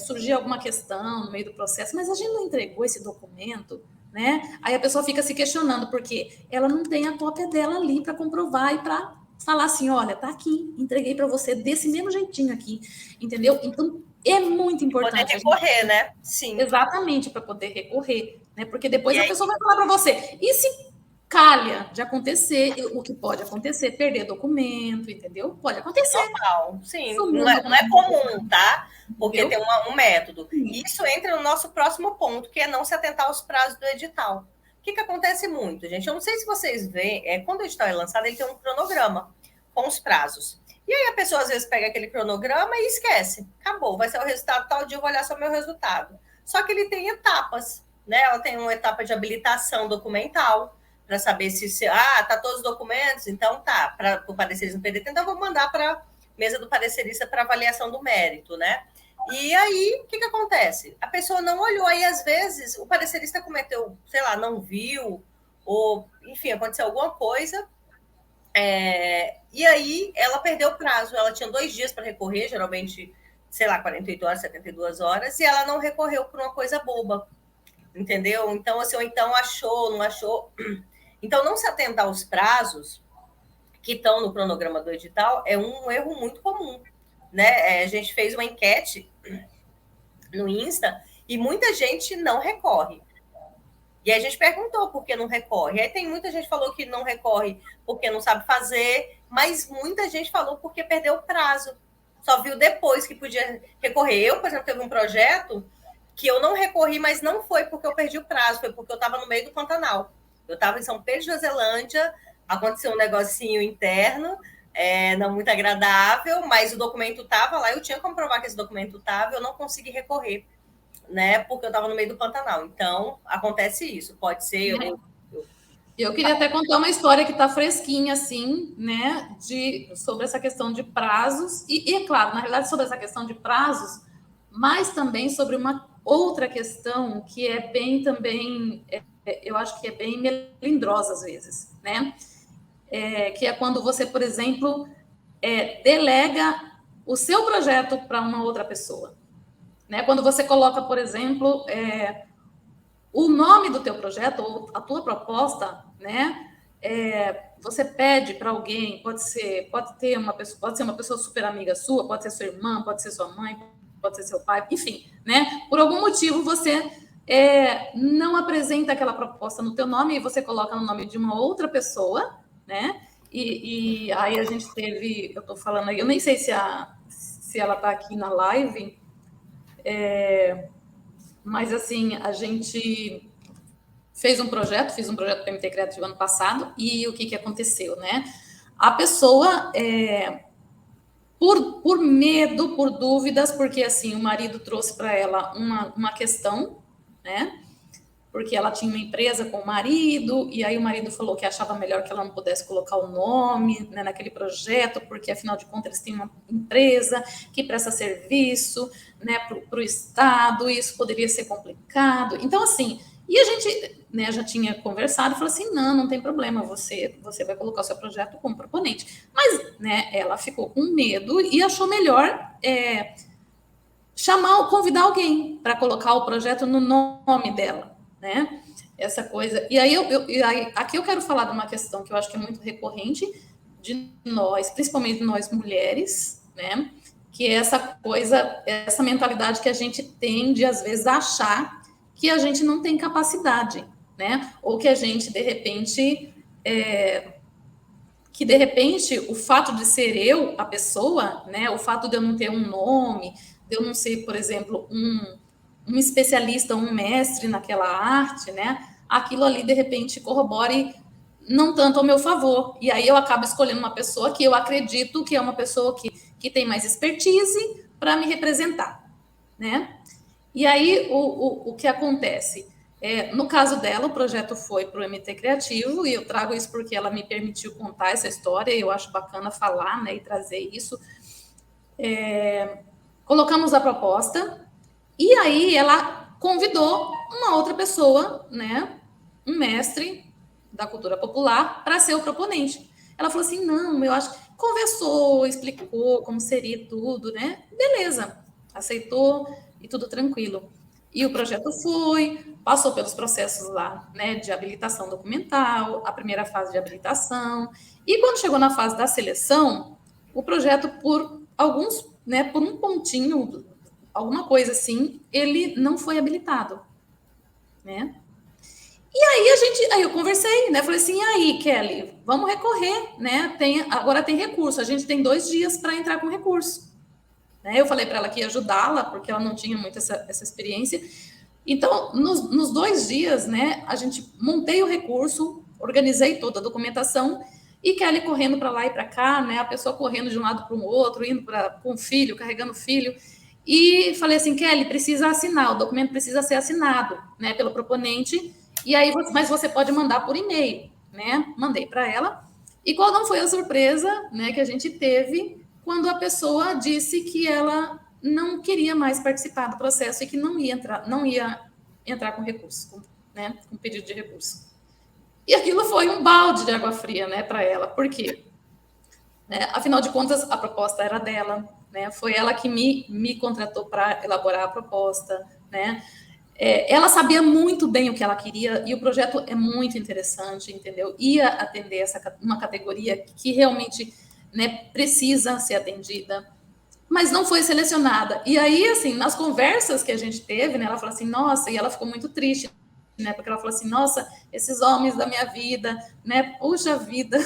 surgia alguma questão no meio do processo, mas a gente não entregou esse documento, né? Aí a pessoa fica se questionando, porque ela não tem a cópia dela ali para comprovar e para falar assim, olha, tá aqui, entreguei para você desse mesmo jeitinho aqui, entendeu? Então, é muito importante. Poder recorrer, né? Sim. Exatamente, para poder recorrer, né? Porque depois E a aí, pessoa vai falar para você. E se calha de acontecer, o que pode acontecer, perder documento, entendeu? Pode acontecer. normal, sim. Sumir Não é comum, tá? Porque entendeu? tem um método. Sim. Isso entra no nosso próximo ponto, que é não se atentar aos prazos do edital. O que acontece muito, gente? Eu não sei se vocês veem, quando o edital é lançado, ele tem um cronograma com os prazos. E aí a pessoa às vezes pega aquele cronograma e esquece. Acabou, vai ser o resultado tal dia, eu vou olhar só o meu resultado. Só que ele tem etapas, né? Ela tem uma etapa de habilitação documental, para saber se tá todos os documentos, então tá, para o parecerista no PDT, então vou mandar para a mesa do parecerista para avaliação do mérito, né? E aí, o que acontece? A pessoa não olhou, aí às vezes o parecerista cometeu, sei lá, não viu, ou enfim, aconteceu alguma coisa, e aí ela perdeu o prazo, ela tinha 2 dias para recorrer, geralmente, sei lá, 48 horas, 72 horas, e ela não recorreu por uma coisa boba, entendeu? Então, assim, ou então achou, não achou. Então, não se atentar aos prazos que estão no cronograma do edital é um erro muito comum, né? A gente fez uma enquete no Insta e muita gente não recorre. E a gente perguntou por que não recorre. Aí tem muita gente que falou que não recorre porque não sabe fazer, mas muita gente falou porque perdeu o prazo. Só viu depois que podia recorrer. Eu, por exemplo, teve um projeto que eu não recorri, mas não foi porque eu perdi o prazo, foi porque eu estava no meio do Pantanal. Eu estava em São Pedro de Zelândia, aconteceu um negocinho interno, não muito agradável, mas o documento estava lá, eu tinha que comprovar que esse documento estava, eu não consegui recorrer, né? Porque eu estava no meio do Pantanal. Então, acontece isso. Pode ser. Eu queria até contar uma história que está fresquinha, assim, né, sobre essa questão de prazos, e, é claro, na realidade, sobre essa questão de prazos, mas também sobre uma outra questão que é bem também, eu acho que é bem melindrosa às vezes, né? Que é quando você, por exemplo, delega o seu projeto para uma outra pessoa, né? Quando você coloca, por exemplo, o nome do teu projeto ou a tua proposta, né? Você pede para alguém, pode ser uma pessoa super amiga sua, pode ser sua irmã, pode ser sua mãe, pode ser seu pai, enfim, né? Por algum motivo você não apresenta aquela proposta no teu nome e você coloca no nome de uma outra pessoa, né? E aí a gente teve, eu estou falando aí, eu nem sei se ela está aqui na live, mas assim, a gente fiz um projeto para o MT Criativo ano passado, e o que aconteceu, né? A pessoa, por medo, por dúvidas, porque assim, o marido trouxe para ela uma questão, né? Porque ela tinha uma empresa com o marido, e aí o marido falou que achava melhor que ela não pudesse colocar o nome, né, naquele projeto, porque afinal de contas eles têm uma empresa que presta serviço, né, para o Estado, e isso poderia ser complicado. Então, assim, e a gente, né, já tinha conversado, falou assim, não tem problema, você vai colocar o seu projeto como proponente. Mas, né, ela ficou com medo e achou melhor convidar alguém para colocar o projeto no nome dela, né? Essa coisa. E aí, aqui eu quero falar de uma questão que eu acho que é muito recorrente de nós, principalmente nós mulheres, né? Que é essa coisa, essa mentalidade que a gente tem de, às vezes, achar que a gente não tem capacidade, né? Ou que a gente, de repente, que, de repente, o fato de ser eu, a pessoa, né, o fato de eu não ter um nome, de eu não ser, por exemplo, um especialista, um mestre naquela arte, né, aquilo ali, de repente, corrobore não tanto ao meu favor. E aí eu acabo escolhendo uma pessoa que eu acredito que é uma pessoa que tem mais expertise para me representar, né? E aí o que acontece? No caso dela, o projeto foi para o MT Criativo, e eu trago isso porque ela me permitiu contar essa história, e eu acho bacana falar, né, e trazer isso. Colocamos a proposta, e aí ela convidou uma outra pessoa, né, um mestre da cultura popular, para ser o proponente. Ela falou assim: não, eu acho. Conversou, explicou como seria tudo, né? Beleza, aceitou e tudo tranquilo. E o projeto foi, passou pelos processos lá, né, de habilitação documental, a primeira fase de habilitação. E quando chegou na fase da seleção, o projeto, por alguns, né, por um pontinho, alguma coisa assim, ele não foi habilitado, né? E aí eu conversei, né? Falei assim, e aí, Kelly, vamos recorrer, né? Agora tem recurso, a gente tem 2 dias para entrar com recurso. Né? Eu falei para ela que ia ajudá-la, porque ela não tinha muito essa experiência. Então, nos 2 dias, né, a gente montei o recurso, organizei toda a documentação, e Kelly correndo para lá e para cá, né? A pessoa correndo de um lado para o outro, indo com o filho, carregando o filho. E falei assim, Kelly, precisa assinar, o documento precisa ser assinado, né, pelo proponente. E aí, mas você pode mandar por e-mail, né? Mandei para ela. E qual não foi a surpresa, né, que a gente teve quando a pessoa disse que ela não queria mais participar do processo e que não ia entrar com recurso, né, com pedido de recurso. E aquilo foi um balde de água fria, né, para ela. Por quê? Né? Afinal de contas, a proposta era dela, né? Foi ela que me contratou para elaborar a proposta, né? Ela sabia muito bem o que ela queria e o projeto é muito interessante, entendeu? Ia atender uma categoria que realmente, né, precisa ser atendida, mas não foi selecionada. E aí, assim, nas conversas que a gente teve, né, ela falou assim, nossa, e ela ficou muito triste, né, porque ela falou assim, nossa, esses homens da minha vida, né, puxa vida,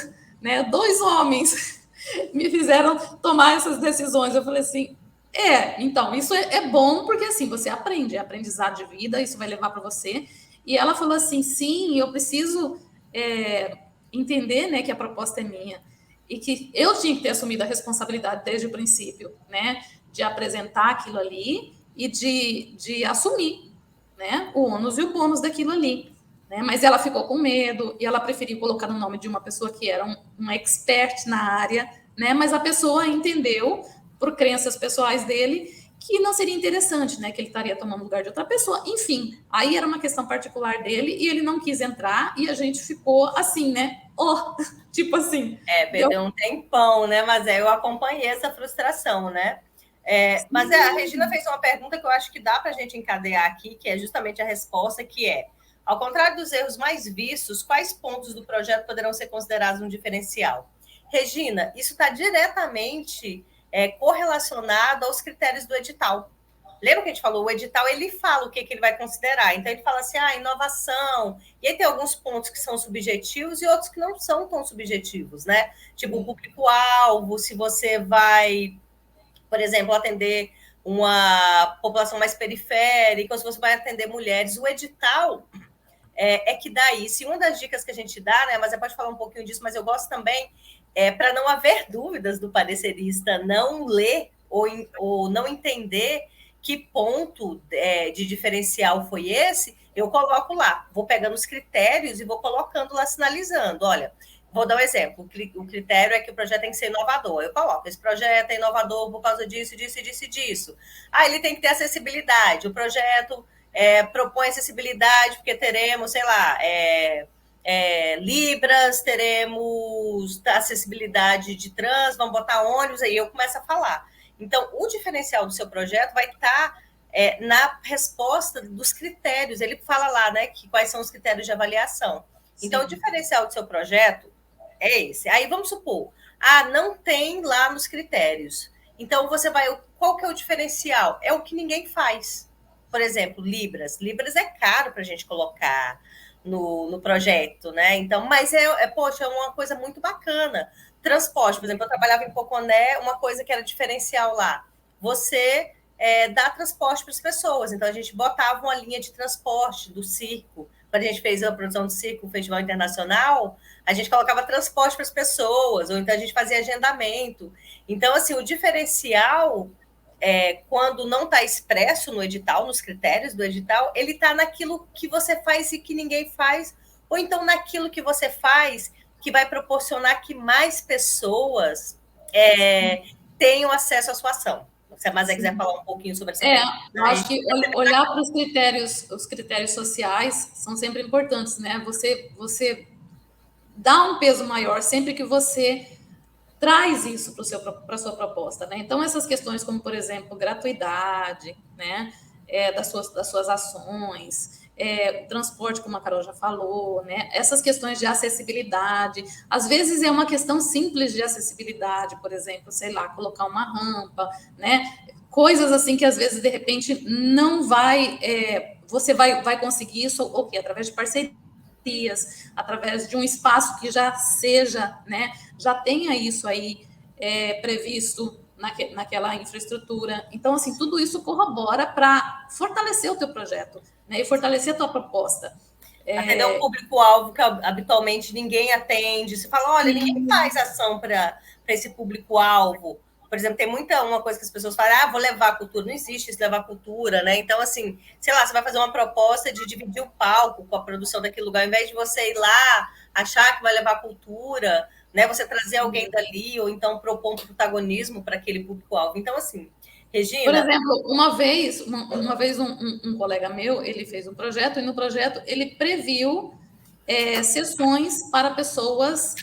né, 2 homens me fizeram tomar essas decisões. Eu falei assim, então, isso é bom porque, assim, você aprende, é aprendizado de vida, isso vai levar para você. E ela falou assim, sim, eu preciso entender, né, que a proposta é minha e que eu tinha que ter assumido a responsabilidade desde o princípio, né, de apresentar aquilo ali e de assumir, né, o ônus e o bônus daquilo ali. Né? Mas ela ficou com medo e ela preferiu colocar no nome de uma pessoa que era um expert na área, né? Mas a pessoa entendeu, por crenças pessoais dele, que não seria interessante, né? Que ele estaria tomando lugar de outra pessoa. Enfim, aí era uma questão particular dele e ele não quis entrar e a gente ficou assim, né? Tipo assim. Perdeu um tempão, né? Mas eu acompanhei essa frustração, né? Mas a Regina fez uma pergunta que eu acho que dá para a gente encadear aqui, que é justamente a resposta, que é: ao contrário dos erros mais vistos, quais pontos do projeto poderão ser considerados um diferencial? Regina, isso está diretamente correlacionado aos critérios do edital. Lembra que a gente falou? O edital, ele fala o que ele vai considerar. Então, ele fala assim, inovação. E aí tem alguns pontos que são subjetivos e outros que não são tão subjetivos, né? Tipo, o público-alvo, se você vai, por exemplo, atender uma população mais periférica, ou se você vai atender mulheres. O edital que dá isso. E uma das dicas que a gente dá, né? Mas você pode falar um pouquinho disso, mas eu gosto também, para não haver dúvidas do parecerista não ler ou não entender que ponto de diferencial foi esse, eu coloco lá. Vou pegando os critérios e vou colocando lá, sinalizando. Olha, vou dar um exemplo. O critério é que o projeto tem que ser inovador. Eu coloco, esse projeto é inovador por causa disso, disso, disso e disso. Ele tem que ter acessibilidade. O projeto propõe acessibilidade porque teremos, sei lá, Libras, teremos acessibilidade de trans, vamos botar ônibus, aí eu começo a falar. Então, o diferencial do seu projeto vai estar na resposta dos critérios. Ele fala lá, né, quais são os critérios de avaliação. Sim. Então, o diferencial do seu projeto é esse. Aí, vamos supor, não tem lá nos critérios. Então, você vai... Qual que é o diferencial? É o que ninguém faz. Por exemplo, Libras. Libras é caro para a gente colocar. no projeto, né? Então, mas poxa, é uma coisa muito bacana. Transporte, por exemplo, eu trabalhava em Poconé, uma coisa que era diferencial lá. Você dá transporte para as pessoas. Então, a gente botava uma linha de transporte do circo. Quando a gente fez a produção do circo, o Festival Internacional, a gente colocava transporte para as pessoas, ou então a gente fazia agendamento. Então, assim, o diferencial quando não está expresso no edital, nos critérios do edital, ele está naquilo que você faz e que ninguém faz, ou então naquilo que você faz que vai proporcionar que mais pessoas tenham acesso à sua ação. Se a Mazé quiser falar um pouquinho sobre essa questão. Eu acho que olhar para os critérios sociais são sempre importantes, né? Você dá um peso maior sempre que você traz isso para a sua proposta, né? Então, essas questões como, por exemplo, gratuidade, né? Das suas ações, o transporte, como a Carol já falou, né? Essas questões de acessibilidade. Às vezes é uma questão simples de acessibilidade, por exemplo, sei lá, colocar uma rampa, né? Coisas assim que às vezes, de repente, não vai. Você vai conseguir isso, o quê? Através de parceria, através de um espaço que já seja, né, já tenha isso aí previsto naquela infraestrutura. Então, assim, tudo isso corrobora para fortalecer o teu projeto, né, e fortalecer a tua proposta. Atender um público-alvo que habitualmente ninguém atende. Você fala, olha, ninguém faz ação para esse público-alvo. Por exemplo, tem uma coisa que as pessoas falam, vou levar a cultura. Não existe isso, levar a cultura, né? Então, assim, sei lá, você vai fazer uma proposta de dividir o palco com a produção daquele lugar, ao invés de você ir lá, achar que vai levar a cultura, né? Você trazer alguém dali, ou então propor um protagonismo para aquele público-alvo. Então, assim, Regina... Por exemplo, uma vez um colega meu, ele fez um projeto, e no projeto ele previu sessões para pessoas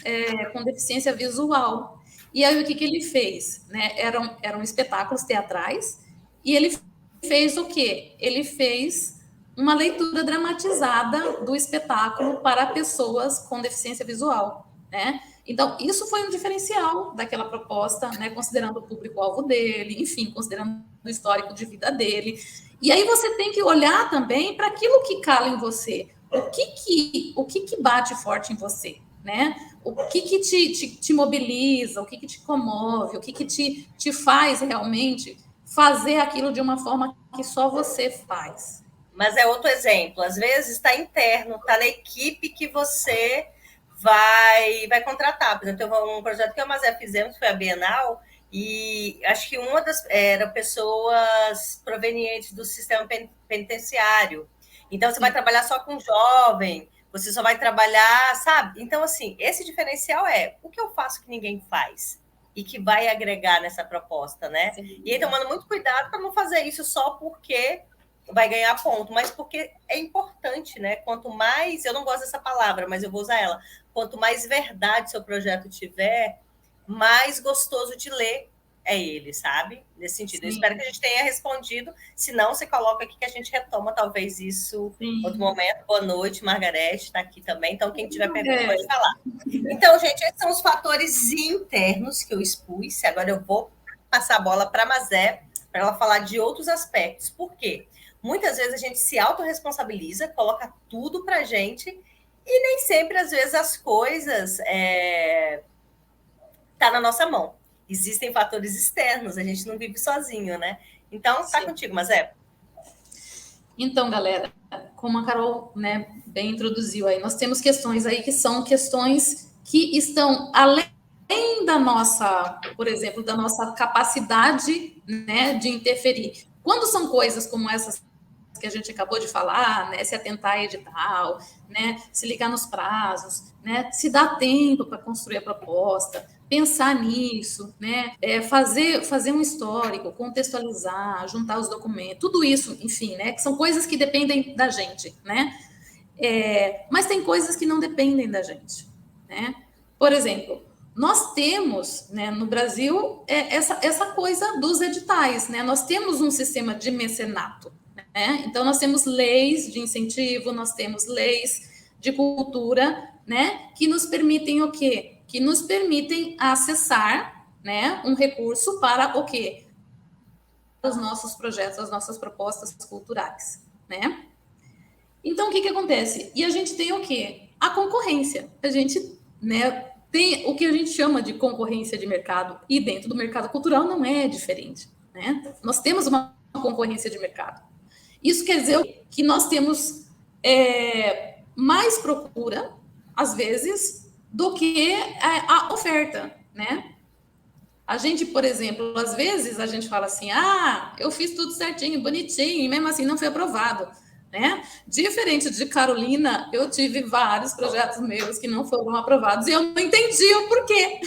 com deficiência visual. E aí, o que ele fez? Né? Eram espetáculos teatrais, e ele fez o quê? Ele fez uma leitura dramatizada do espetáculo para pessoas com deficiência visual, né? Então, isso foi um diferencial daquela proposta, né? Considerando o público-alvo dele, enfim, considerando o histórico de vida dele. E aí você tem que olhar também para aquilo que cala em você. O que bate forte em você, né? O que te mobiliza, o que te comove, o que te faz realmente fazer aquilo de uma forma que só você faz. Mas é outro exemplo. Às vezes está interno, está na equipe que você vai contratar. Por exemplo, teve um projeto que eu e a Mazé fizemos, que foi a Bienal, e acho que uma das era pessoas provenientes do sistema penitenciário. Então, você vai trabalhar só com jovem, você só vai trabalhar, sabe? Então, assim, esse diferencial o que eu faço que ninguém faz e que vai agregar nessa proposta, né? Sim. E aí, tomando muito cuidado para não fazer isso só porque vai ganhar ponto, mas porque é importante, né? Quanto mais, eu não gosto dessa palavra, mas eu vou usar ela, quanto mais verdade seu projeto tiver, mais gostoso de ler é ele, sabe? Nesse sentido. Sim. Eu espero que a gente tenha respondido. Se não, você coloca aqui que a gente retoma talvez isso em outro momento. Boa noite, Margarete está aqui também. Então, quem tiver pergunta pode falar. Então, gente, esses são os fatores internos que eu expus. Agora eu vou passar a bola para a Mazé, para ela falar de outros aspectos. Por quê? Muitas vezes a gente se autorresponsabiliza, coloca tudo para a gente e nem sempre, às vezes, as coisas tá na nossa mão. Existem fatores externos, a gente não vive sozinho, né? Então, tá contigo, Mazé. Então, galera, como a Carol, né, bem introduziu aí, nós temos questões aí que são questões que estão além da nossa, por exemplo, da nossa capacidade, né, de interferir. Quando são coisas como essas que a gente acabou de falar, né, se atentar a edital, né, se ligar nos prazos, né, se dar tempo para construir a proposta, pensar nisso, né, fazer um histórico, contextualizar, juntar os documentos, tudo isso, enfim, né, que são coisas que dependem da gente, né, mas tem coisas que não dependem da gente, né. Por exemplo, nós temos, né, no Brasil, essa coisa dos editais, né, nós temos um sistema de mecenato, né? Então, nós temos leis de incentivo, nós temos leis de cultura, né, que nos permitem o quê? Que nos permitem acessar, né, um recurso para o quê? Os nossos projetos, as nossas propostas culturais, né? Então, o que acontece? E a gente tem o quê? A concorrência. A gente, né, tem o que a gente chama de concorrência de mercado, e dentro do mercado cultural não é diferente, né? Nós temos uma concorrência de mercado. Isso quer dizer que nós temos mais procura, às vezes, do que a oferta, né? A gente, por exemplo, às vezes a gente fala assim, eu fiz tudo certinho, bonitinho, e mesmo assim não foi aprovado, né? Diferente de Carolina, eu tive vários projetos meus que não foram aprovados e eu não entendi o porquê.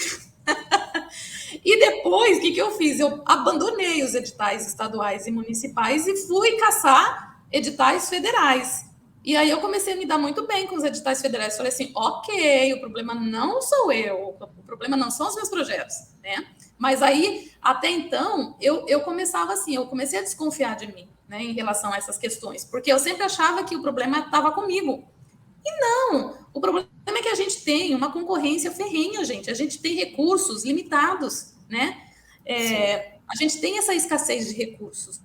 E depois, o que eu fiz? Eu abandonei os editais estaduais e municipais e fui caçar editais federais. E aí eu comecei a me dar muito bem com os editais federais. Falei assim, ok, o problema não sou eu, o problema não são os meus projetos, né? Mas aí, até então, eu começava assim, eu comecei a desconfiar de mim, né, em relação a essas questões, porque eu sempre achava que o problema estava comigo. E não, o problema é que a gente tem uma concorrência ferrenha, gente. A gente tem recursos limitados, né? A gente tem essa escassez de recursos.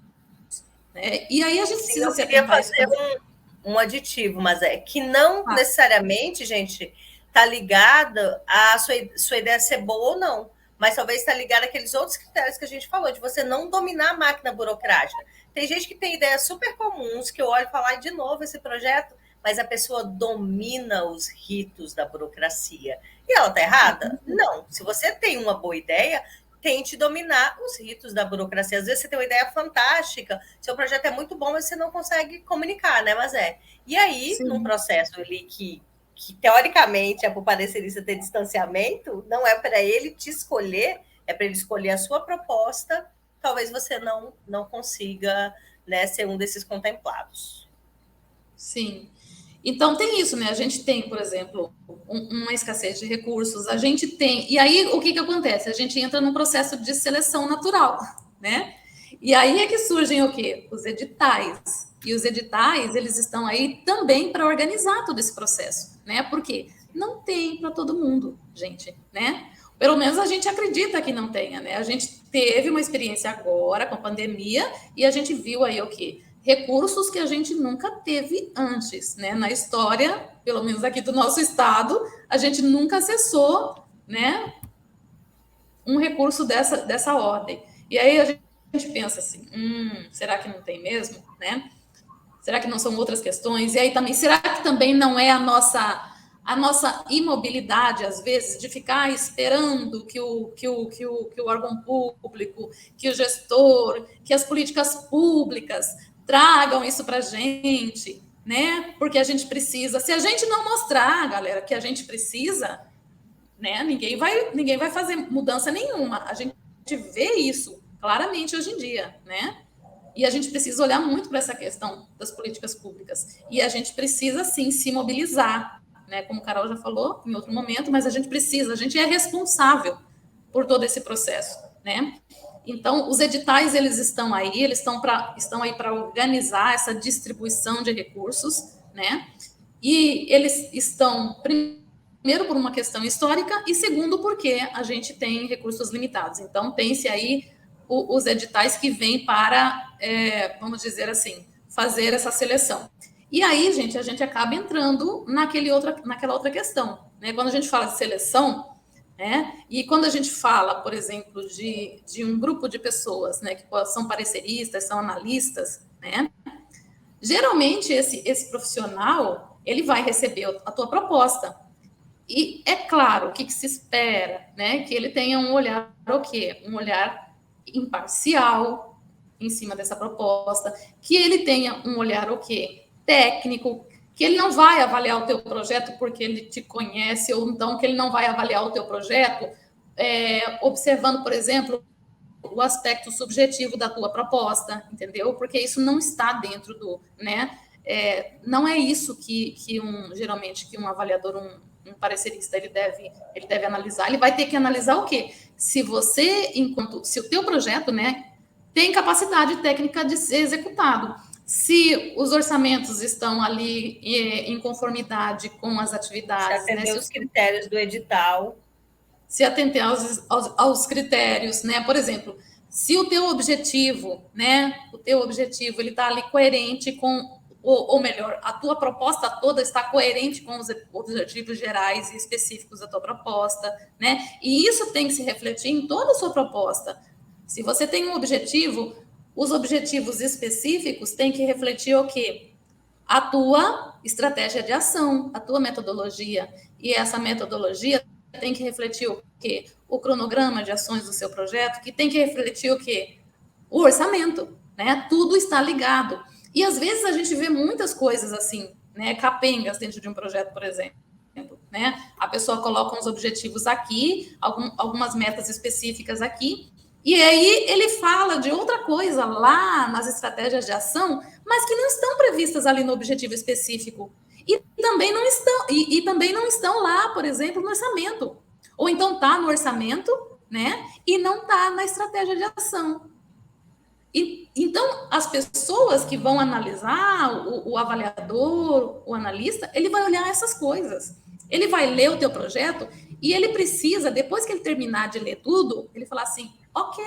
Né? E aí a gente precisa eu se queria atentar a isso. fazer um aditivo, mas é que não necessariamente, gente, está ligada a sua ideia ser boa ou não, mas talvez está ligada àqueles outros critérios que a gente falou, de você não dominar a máquina burocrática. Tem gente que tem ideias super comuns, que eu olho e falo, de novo esse projeto, mas a pessoa domina os ritos da burocracia. E ela está errada? Não. Se você tem uma boa ideia, tente dominar os ritos da burocracia. Às vezes você tem uma ideia fantástica, seu projeto é muito bom, mas você não consegue comunicar, né, mas E aí, sim, num processo ali que teoricamente é para o parecerista ter distanciamento, não é para ele te escolher, é para ele escolher a sua proposta, talvez você não consiga, né, ser um desses contemplados. Sim. Então tem isso, né? A gente tem, por exemplo, uma escassez de recursos, a gente tem. E aí o que acontece? A gente entra num processo de seleção natural, né? E aí é que surgem o quê? Os editais. E os editais, eles estão aí também para organizar todo esse processo, né? Porque não tem para todo mundo, gente, né? Pelo menos a gente acredita que não tenha, né? A gente teve uma experiência agora com a pandemia e a gente viu aí o quê? Recursos que a gente nunca teve antes, né? Na história, pelo menos aqui do nosso estado, a gente nunca acessou, né, um recurso dessa ordem. E aí a gente pensa assim, será que não tem mesmo, né? Será que não são outras questões? E aí também, será que também não é a nossa imobilidade, às vezes, de ficar esperando que o órgão público, que o gestor, que as políticas públicas tragam isso para a gente, né? Porque a gente precisa. Se a gente não mostrar, galera, que a gente precisa, né? Ninguém vai fazer mudança nenhuma. A gente vê isso claramente hoje em dia, né? E a gente precisa olhar muito para essa questão das políticas públicas. E a gente precisa, sim, se mobilizar, né? Como a Carol já falou em outro momento, mas a gente é responsável por todo esse processo, né? Então, os editais, eles estão aí, estão aí para organizar essa distribuição de recursos, né? E eles estão, primeiro, por uma questão histórica, e segundo, porque a gente tem recursos limitados. Então, tem-se aí os editais que vêm para, vamos dizer assim, fazer essa seleção. E aí, gente, a gente acaba entrando naquela outra questão, né? Quando a gente fala de seleção, né? E quando a gente fala, por exemplo, de um grupo de pessoas, né, que são pareceristas, são analistas, né? Geralmente esse profissional ele vai receber a tua proposta e é claro o que se espera, né? Que ele tenha um olhar o quê? Um olhar imparcial em cima dessa proposta, que ele tenha um olhar o quê? Técnico, que ele não vai avaliar o teu projeto porque ele te conhece, ou então que ele não vai avaliar o teu projeto observando, por exemplo, o aspecto subjetivo da tua proposta, entendeu? Porque isso não está dentro do, né? Não é isso que geralmente que um avaliador, um parecerista, ele deve analisar. Ele vai ter que analisar o quê? Se o teu projeto, né, tem capacidade técnica de ser executado. Se os orçamentos estão ali em conformidade com as atividades. Se atender os critérios do edital. Se atender aos critérios, né? Por exemplo, se o teu objetivo, né? O teu objetivo, ele está ali coerente com ou melhor, a tua proposta toda está coerente com os objetivos gerais e específicos da tua proposta, né? E isso tem que se refletir em toda a sua proposta. Se você tem um objetivo, os objetivos específicos têm que refletir o quê? A tua estratégia de ação, a tua metodologia. E essa metodologia tem que refletir o quê? O cronograma de ações do seu projeto, que tem que refletir o quê? O orçamento, né? Tudo está ligado. E às vezes a gente vê muitas coisas assim, né? Capengas dentro de um projeto, por exemplo. Né? A pessoa coloca uns objetivos aqui, algumas metas específicas aqui, e aí ele fala de outra coisa lá nas estratégias de ação, mas que não estão previstas ali no objetivo específico. E também não estão, e também não estão lá, por exemplo, no orçamento. Ou então está no orçamento, né? E não está na estratégia de ação. Então, as pessoas que vão analisar, o avaliador, o analista, ele vai olhar essas coisas. Ele vai ler o teu projeto e ele precisa, depois que ele terminar de ler tudo, ele falar assim, ok,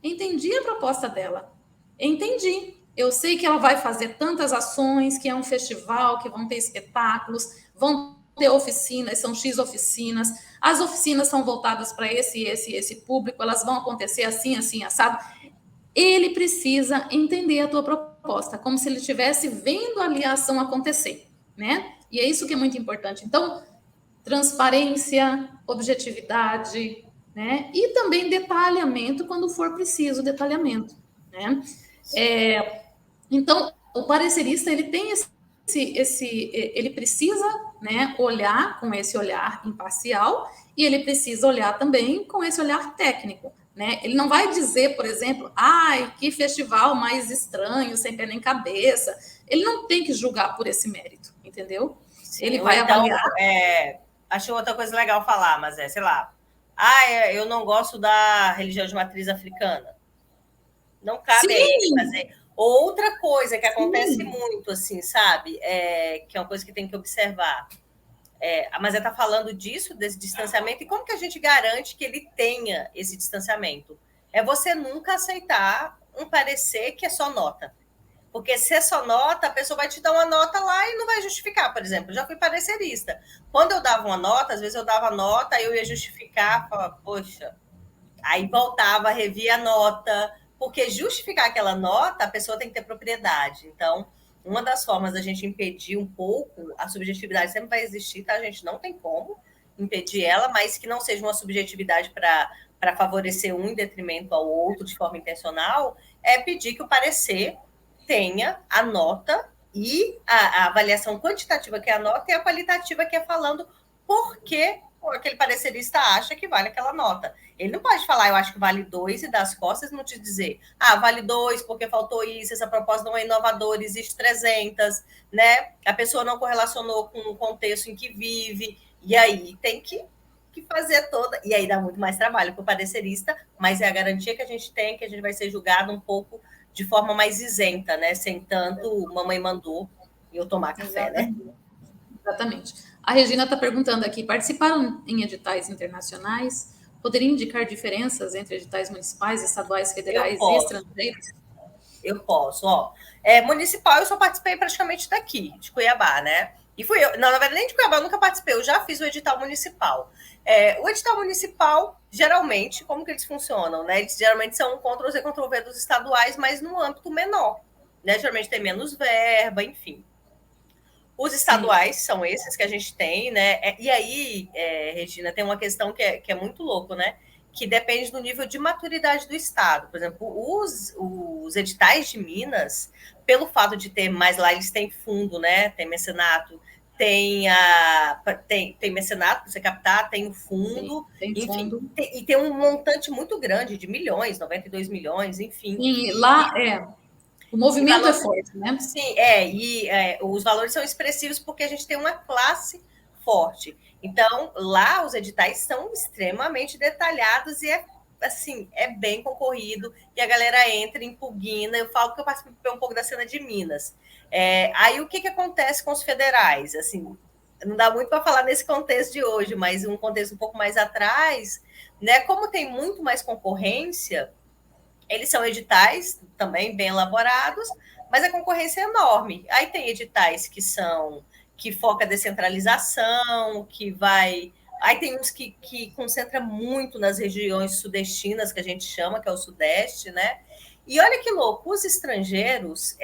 entendi a proposta dela, entendi. Eu sei que ela vai fazer tantas ações, que é um festival, que vão ter espetáculos, vão ter oficinas, são X oficinas, as oficinas são voltadas para esse público, elas vão acontecer assim, assim, assado. Ele precisa entender a tua proposta, como se ele estivesse vendo ali a ação acontecer, né? E é isso que é muito importante. Então, transparência, objetividade, né? E também detalhamento quando for preciso detalhamento, né? Então, o parecerista ele tem ele precisa, né, olhar com esse olhar imparcial e ele precisa olhar também com esse olhar técnico. Né? Ele não vai dizer, por exemplo, ai, que festival mais estranho, sem pé nem cabeça. Ele não tem que julgar por esse mérito, entendeu? Sim, ele vai então, avaliar. Acho outra coisa legal falar, mas sei lá, eu não gosto da religião de matriz africana. Não cabe a ele fazer. Outra coisa que acontece muito, assim, sabe? Que é uma coisa que tem que observar. A Mazé está falando disso, desse distanciamento, e como que a gente garante que ele tenha esse distanciamento? É você nunca aceitar um parecer que é só nota. Porque se é só nota, a pessoa vai te dar uma nota lá e não vai justificar. Por exemplo, eu já fui parecerista. Quando eu dava uma nota, às vezes eu dava nota, aí eu ia justificar, falava, poxa, aí voltava, revia a nota, porque justificar aquela nota, a pessoa tem que ter propriedade. Então, uma das formas da gente impedir um pouco, a subjetividade sempre vai existir, tá? A gente não tem como impedir ela, mas que não seja uma subjetividade para favorecer um em detrimento ao outro de forma intencional, é pedir que o parecer tenha a nota e a avaliação quantitativa, que é a nota, e a qualitativa, que é falando por que aquele parecerista acha que vale aquela nota. Ele não pode falar, eu acho que vale 2 e dar as costas e não te dizer, vale 2 porque faltou isso, essa proposta não é inovadora, existe 300, né? A pessoa não correlacionou com o contexto em que vive, e aí tem que fazer toda, e aí dá muito mais trabalho para o parecerista, mas é a garantia que a gente tem, que a gente vai ser julgado um pouco de forma mais isenta, né? Sem tanto mamãe mandou e eu tomar café, né? Exatamente. A Regina está perguntando aqui, participaram em editais internacionais? Poderia indicar diferenças entre editais municipais, estaduais, federais e estrangeiros? Eu posso, municipal eu só participei praticamente daqui, de Cuiabá, né? E fui eu, não, na verdade, nem de Cuiabá, eu nunca participei, eu já fiz o edital municipal. O edital municipal, geralmente, como que eles funcionam, né? Eles geralmente são Ctrl-C, Ctrl-V dos estaduais, mas no âmbito menor, né? Geralmente tem menos verba, enfim. Os estaduais são esses que a gente tem, né? E aí, Regina, tem uma questão que é muito louco, né? Que depende do nível de maturidade do Estado. Por exemplo, os editais de Minas, pelo fato de ter mais lá, eles têm fundo, né? Tem mecenato, tem mecenato para você captar, tem o fundo, tem enfim, fundo. E tem um montante muito grande de milhões, 92 milhões, enfim. E lá o movimento é forte, né? Sim, os valores são expressivos porque a gente tem uma classe forte. Então, lá os editais são extremamente detalhados e é bem concorrido, e a galera entra, impugna. Eu falo que eu participei um pouco da cena de Minas. Aí o que acontece com os federais? Assim, não dá muito para falar nesse contexto de hoje, mas um contexto um pouco mais atrás, né? Como tem muito mais concorrência, eles são editais também bem elaborados, mas a concorrência é enorme. Aí tem editais que foca a descentralização, que vai. Aí tem uns que concentra muito nas regiões sudestinas, que a gente chama, que é o Sudeste, né? E olha que louco, os estrangeiros.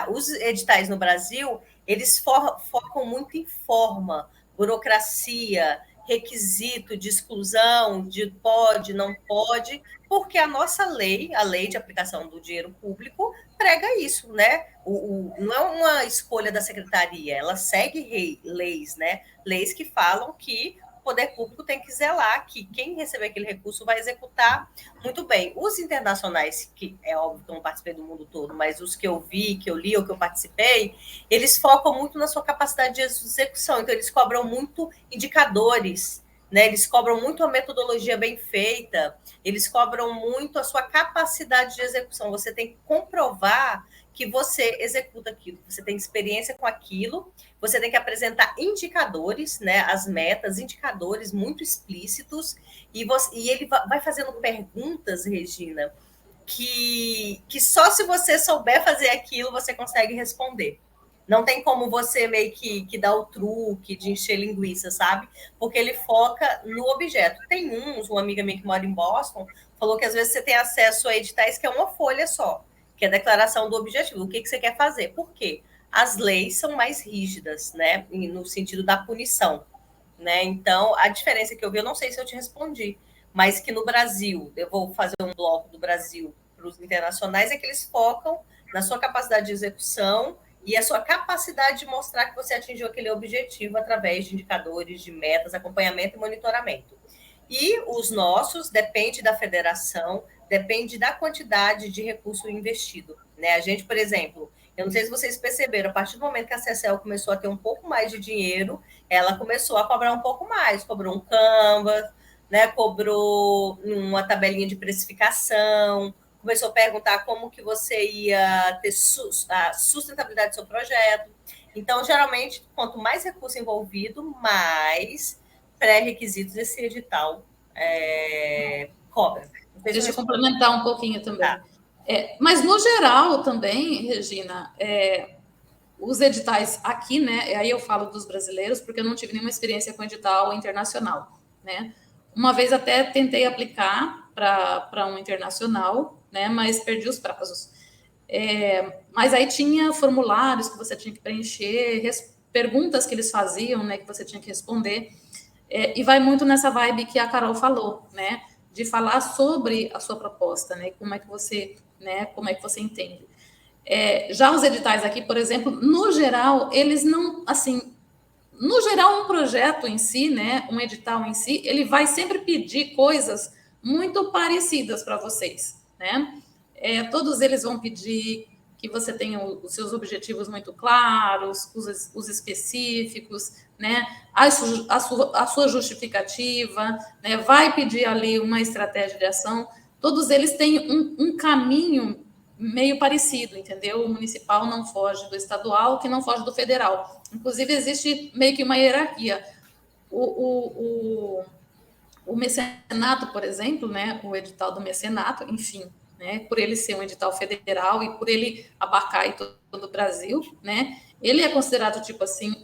Os editais no Brasil, eles focam muito em forma, burocracia, requisito de exclusão, de pode, não pode, porque a nossa lei, a lei de aplicação do dinheiro público, prega isso, né? Não é uma escolha da secretaria, ela segue leis, né? Leis que falam que o poder público tem que zelar que quem receber aquele recurso vai executar muito bem. Os internacionais, que é óbvio que eu não participei do mundo todo, mas os que eu vi, que eu li ou que eu participei, eles focam muito na sua capacidade de execução, então eles cobram muito indicadores, né? Eles cobram muito a metodologia bem feita, eles cobram muito a sua capacidade de execução. Você tem que comprovar que você executa aquilo, você tem experiência com aquilo, você tem que apresentar indicadores, né, as metas, indicadores muito explícitos, e ele vai fazendo perguntas, Regina, que só se você souber fazer aquilo, você consegue responder. Não tem como você meio que dar o truque de encher linguiça, sabe? Porque ele foca no objeto. Tem uma amiga minha que mora em Boston, falou que às vezes você tem acesso a editais que é uma folha só, que é a declaração do objetivo, o que você quer fazer. Por quê? As leis são mais rígidas, né? No sentido da punição, né? Então, a diferença que eu vi, eu não sei se eu te respondi, mas que no Brasil, eu vou fazer um bloco do Brasil para os internacionais, é que eles focam na sua capacidade de execução e a sua capacidade de mostrar que você atingiu aquele objetivo através de indicadores, de metas, acompanhamento e monitoramento. E os nossos depende da federação, depende da quantidade de recurso investido, né? A gente, por exemplo, eu não sei se vocês perceberam, a partir do momento que a CECEL começou a ter um pouco mais de dinheiro, ela começou a cobrar um pouco mais, cobrou um Canvas, né? Cobrou uma tabelinha de precificação, começou a perguntar como que você ia ter a sustentabilidade do seu projeto. Então, geralmente, quanto mais recurso envolvido, mais pré-requisitos esse edital cobra. Deixa eu complementar um pouquinho também. Tá. Mas, no geral, também, Regina, os editais aqui, né? Aí eu falo dos brasileiros, porque eu não tive nenhuma experiência com edital internacional, né? Uma vez até tentei aplicar para um internacional, né? Mas perdi os prazos. Mas aí tinha formulários que você tinha que preencher, perguntas que eles faziam, né? Que você tinha que responder. E vai muito nessa vibe que a Carol falou, né? De falar sobre a sua proposta, né? Como é que você entende. Já os editais aqui, por exemplo, no geral, eles não, assim, no geral, um projeto em si, né, um edital em si, ele vai sempre pedir coisas muito parecidas para vocês, né? Todos eles vão pedir que você tenha os seus objetivos muito claros, os específicos, né? A sua justificativa, né? Vai pedir ali uma estratégia de ação. Todos eles têm um caminho meio parecido, entendeu? O municipal não foge do estadual, que não foge do federal. Inclusive, existe meio que uma hierarquia. O mecenato, por exemplo, né? O edital do mecenato, enfim, né? Por ele ser um edital federal e por ele abarcar todo o Brasil, né? Ele é considerado, tipo assim,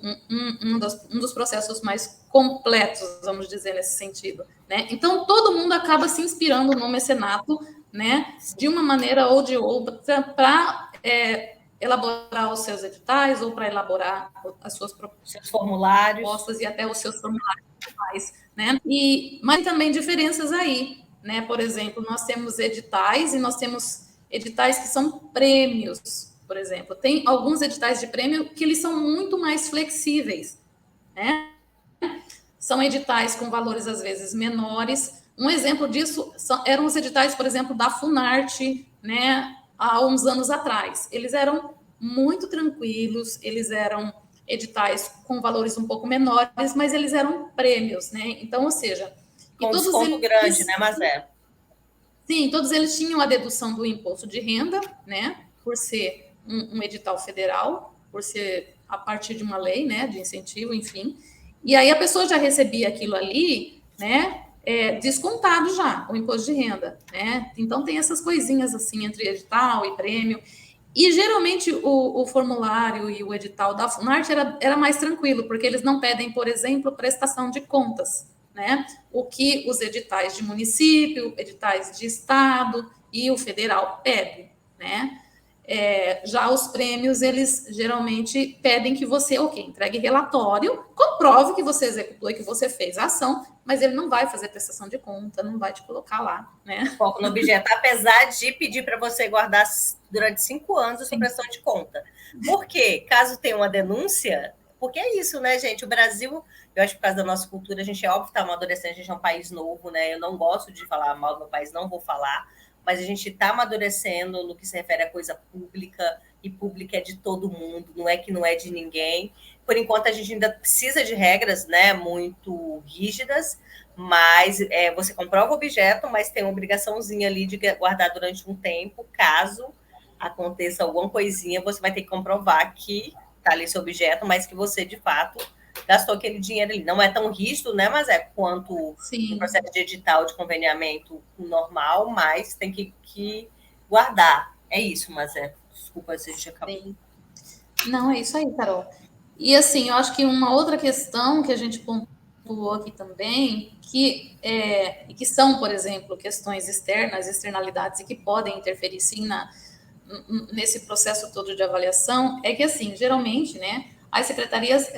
um dos processos mais completos, vamos dizer, nesse sentido, né? Então, todo mundo acaba se inspirando no mecenato, né? De uma maneira ou de outra, para elaborar os seus editais ou para elaborar as suas propostas e até os seus formulários, né? Mas também diferenças aí, né? Por exemplo, nós temos editais e nós temos editais que são prêmios, por exemplo. Tem alguns editais de prêmio que eles são muito mais flexíveis, né? São editais com valores, às vezes, menores. Um exemplo disso eram os editais, por exemplo, da Funarte, né? Há uns anos atrás. Eles eram muito tranquilos, eles eram editais com valores um pouco menores, mas eles eram prêmios, né? Então, ou seja... Com desconto grande, né, Mazé? Sim, todos eles tinham a dedução do imposto de renda, né? Por ser um edital federal, por ser a partir de uma lei, né? De incentivo, enfim. E aí a pessoa já recebia aquilo ali, né? Descontado já, o imposto de renda, né? Então tem essas coisinhas assim entre edital e prêmio. E geralmente o formulário e o edital da Funarte era mais tranquilo, porque eles não pedem, por exemplo, prestação de contas, né? O que os editais de município, editais de estado e o federal pedem, né? Já os prêmios, eles geralmente pedem que você, entregue relatório, comprove que você executou e que você fez a ação, mas ele não vai fazer prestação de conta, não vai te colocar lá, né? Foco no objeto, apesar de pedir para você guardar durante 5 anos a sua prestação de conta. Por quê? Caso tenha uma denúncia, porque é isso, né, gente? O Brasil, eu acho que por causa da nossa cultura, a gente é óbvio que está amadurecendo, a gente é um país novo, né? Eu não gosto de falar mal do meu país, não vou falar, mas a gente está amadurecendo no que se refere a coisa pública, e pública é de todo mundo, não é que não é de ninguém. Por enquanto, a gente ainda precisa de regras, né, muito rígidas, mas você comprova o objeto, mas tem uma obrigaçãozinha ali de guardar durante um tempo, caso aconteça alguma coisinha, você vai ter que comprovar que está ali seu objeto, mas que você, de fato, gastou aquele dinheiro ali. Não é tão rígido, né, mas quanto o processo de edital de conveniamento normal, mas tem que guardar. É isso, mas desculpa se a gente acabou. Sim. Não, é isso aí, Carol. E assim, eu acho que uma outra questão que a gente pontuou aqui também, que são, por exemplo, questões externas, externalidades, e que podem interferir sim nesse processo todo de avaliação, é que assim, geralmente, né, as secretarias,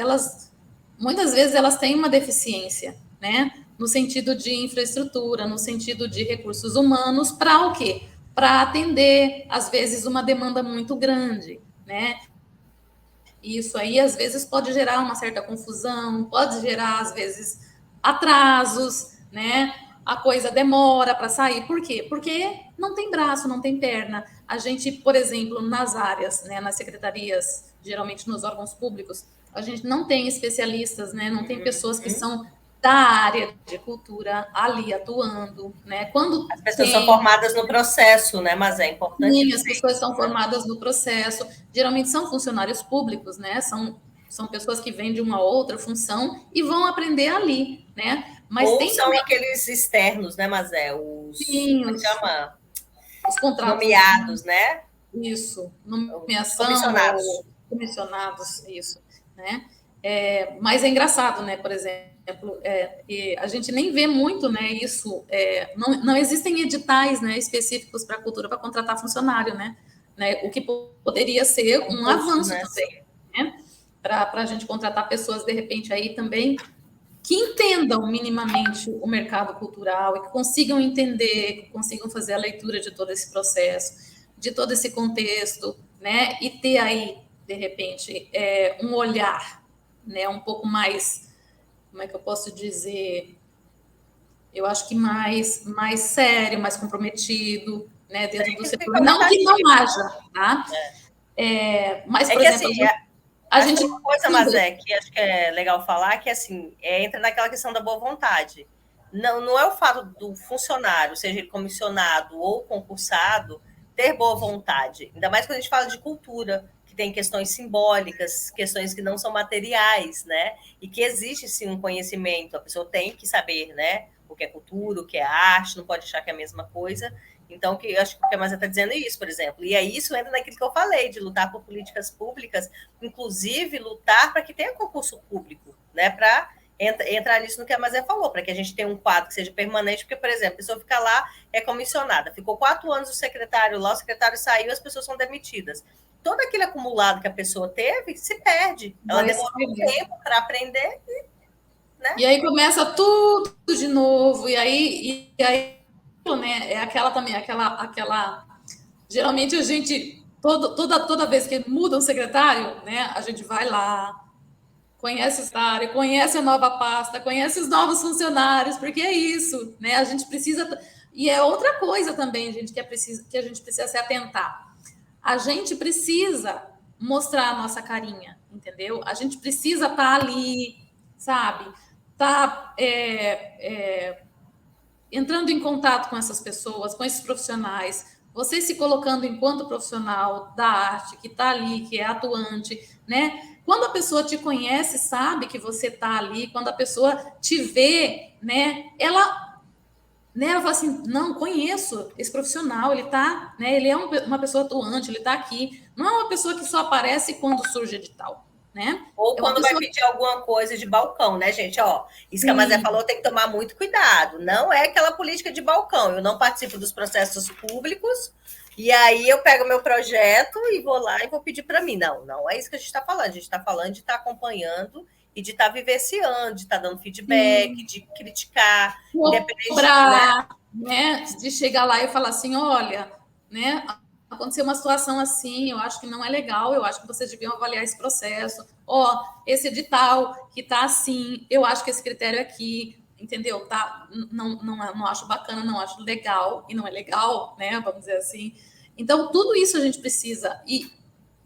muitas vezes elas têm uma deficiência, né, no sentido de infraestrutura, no sentido de recursos humanos, para o quê? Para atender, às vezes, uma demanda muito grande, né? E isso aí, às vezes, pode gerar uma certa confusão, pode gerar, às vezes, atrasos, né? A coisa demora para sair. Por quê? Porque não tem braço, não tem perna. A gente, por exemplo, nas áreas, né, nas secretarias, geralmente nos órgãos públicos, a gente não tem especialistas, né? Não tem pessoas que são da área de cultura ali atuando, né? Quando as pessoas são formadas no processo, né? Mas é importante. Sim, as pessoas são formadas no processo. Geralmente são funcionários públicos, né? São pessoas que vêm de uma outra função e vão aprender ali, né? Mas ou são também aqueles externos, né, Mazé? Sim, como chama? Os contratos nomeados, né? Isso, nomeação, comissionados, isso, né? Mas é engraçado, né? Por exemplo, a gente nem vê muito, né? Isso, não existem editais, né, específicos para a cultura para contratar funcionário, né? O que poderia ser um avanço, né, também, né? Para a gente contratar pessoas de repente aí também que entendam minimamente o mercado cultural e que consigam entender, que consigam fazer a leitura de todo esse processo, de todo esse contexto, né? E ter aí, de repente, um olhar, né? Um pouco mais, como é que eu posso dizer? Eu acho que mais sério, mais comprometido, né? Dentro do setor. Não que não haja, tá? Mas, por exemplo, assim, a gente uma coisa, Mazé, que acho que é legal falar, que assim, entra naquela questão da boa vontade. Não é o fato do funcionário, seja ele comissionado ou concursado, ter boa vontade. Ainda mais quando a gente fala de cultura, que tem questões simbólicas, questões que não são materiais, né? E que existe sim um conhecimento, a pessoa tem que saber, né? O que é cultura, o que é arte, não pode achar que é a mesma coisa. Então, que acho que o que a Mazé está dizendo é isso, por exemplo. E aí isso entra naquilo que eu falei, de lutar por políticas públicas, inclusive lutar para que tenha concurso público, né? Para entrar nisso no que a Mazé falou, para que a gente tenha um quadro que seja permanente, porque, por exemplo, a pessoa fica lá, é comissionada, ficou 4 anos o secretário lá, o secretário saiu, as pessoas são demitidas. Todo aquele acumulado que a pessoa teve se perde. Ela demorou um tempo para aprender né? E aí começa tudo de novo, e aí né, é aquela também, aquela geralmente a gente toda vez que muda um secretário, né, a gente vai lá, conhece o secretário, conhece a nova pasta, conhece os novos funcionários, porque é isso, né? A gente precisa, e é outra coisa também, gente, que a gente precisa se atentar. A gente precisa mostrar a nossa carinha, entendeu? A gente precisa estar ali, sabe? Tá entrando em contato com essas pessoas, com esses profissionais, você se colocando enquanto profissional da arte, que está ali, que é atuante, né? Quando a pessoa te conhece, sabe que você está ali, quando a pessoa te vê, né? Ela né, ela fala assim, não, conheço esse profissional, ele tá, né, ele é uma pessoa atuante, ele está aqui, não é uma pessoa que só aparece quando surge edital, né? Ou É uma quando vai pessoa pedir alguma coisa de balcão, né, gente? Ó, isso que a Mazé que falou tem que tomar muito cuidado. Não é aquela política de balcão. Eu não participo dos processos públicos e aí eu pego meu projeto e vou lá e vou pedir para mim. Não, não é isso que a gente está falando. A gente está falando de estar acompanhando e de estar vivenciando, de estar dando feedback, de criticar, independente, né? cobrar, né, de chegar lá e falar assim, olha, né, aconteceu uma situação assim, eu acho que não é legal, eu acho que vocês deviam avaliar esse processo. Ó, esse edital que tá assim, eu acho que esse critério aqui, entendeu? Tá, não acho bacana, não acho legal, e não é legal, né? Vamos dizer assim. Então, tudo isso a gente precisa e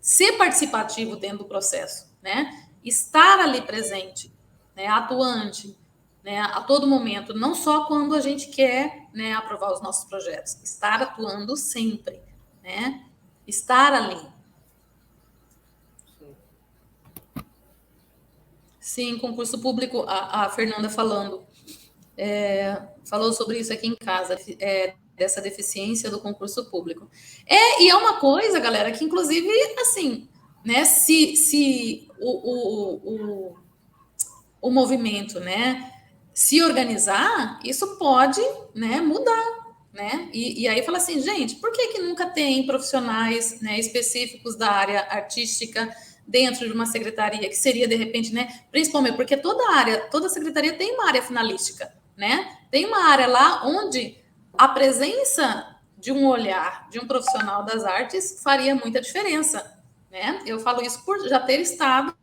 ser participativo dentro do processo, né? Estar ali presente, né? Atuante, né? A todo momento, não só quando a gente quer, né, aprovar os nossos projetos, estar atuando sempre, né? Estar ali. Sim, concurso público, a Fernanda falou sobre isso aqui em casa, dessa deficiência do concurso público. E é uma coisa, galera, que inclusive, assim, né, se o movimento, né, se organizar, isso pode, né, mudar, né? E aí fala assim, gente, por que nunca tem profissionais, né, específicos da área artística dentro de uma secretaria, que seria, de repente, né, principalmente porque toda secretaria tem uma área finalística, né? Tem uma área lá onde a presença de um olhar de um profissional das artes faria muita diferença, né? Eu falo isso por já ter estado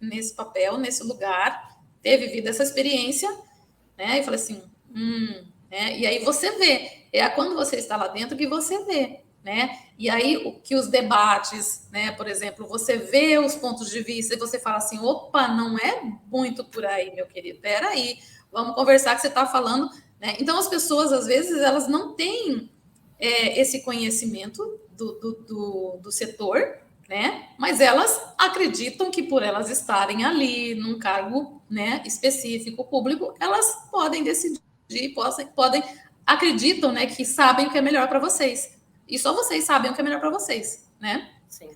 nesse papel, nesse lugar, ter vivido essa experiência, né? E falei assim, né? E aí você vê, é quando você está lá dentro que você vê, né? E aí o que os debates, né? Por exemplo, você vê os pontos de vista e você fala assim, opa, não é muito por aí, meu querido, peraí, vamos conversar que você está falando, né? Então as pessoas às vezes elas não têm esse conhecimento do setor, né? Mas elas acreditam que por elas estarem ali num cargo, né, específico público, elas podem decidir, podem acreditam, né, que sabem o que é melhor para vocês. E só vocês sabem o que é melhor para vocês, né? Sim.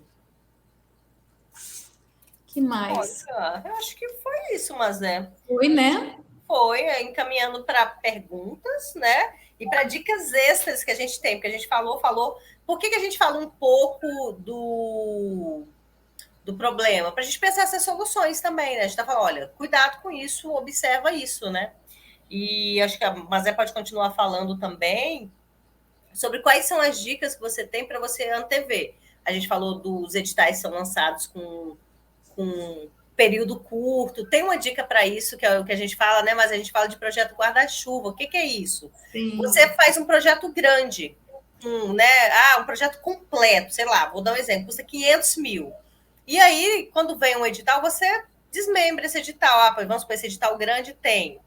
Que mais? Olha, eu acho que foi isso, Mazé. Foi, né? Foi encaminhando para perguntas, né? E para dicas extras que a gente tem, porque a gente falou. Por que a gente fala um pouco do problema? Para a gente pensar essas soluções também, né? A gente está falando, olha, cuidado com isso, observa isso, né? E acho que a Mazé pode continuar falando também sobre quais são as dicas que você tem para você antever. A gente falou dos editais que são lançados com período curto. Tem uma dica para isso, que é o que a gente fala, né? Mas a gente fala de projeto guarda-chuva. O que é isso? Sim. Você faz um projeto grande, né? Um projeto completo, sei lá, vou dar um exemplo, custa 500 mil. E aí, quando vem um edital, você desmembra esse edital. Vamos supor, esse edital grande tem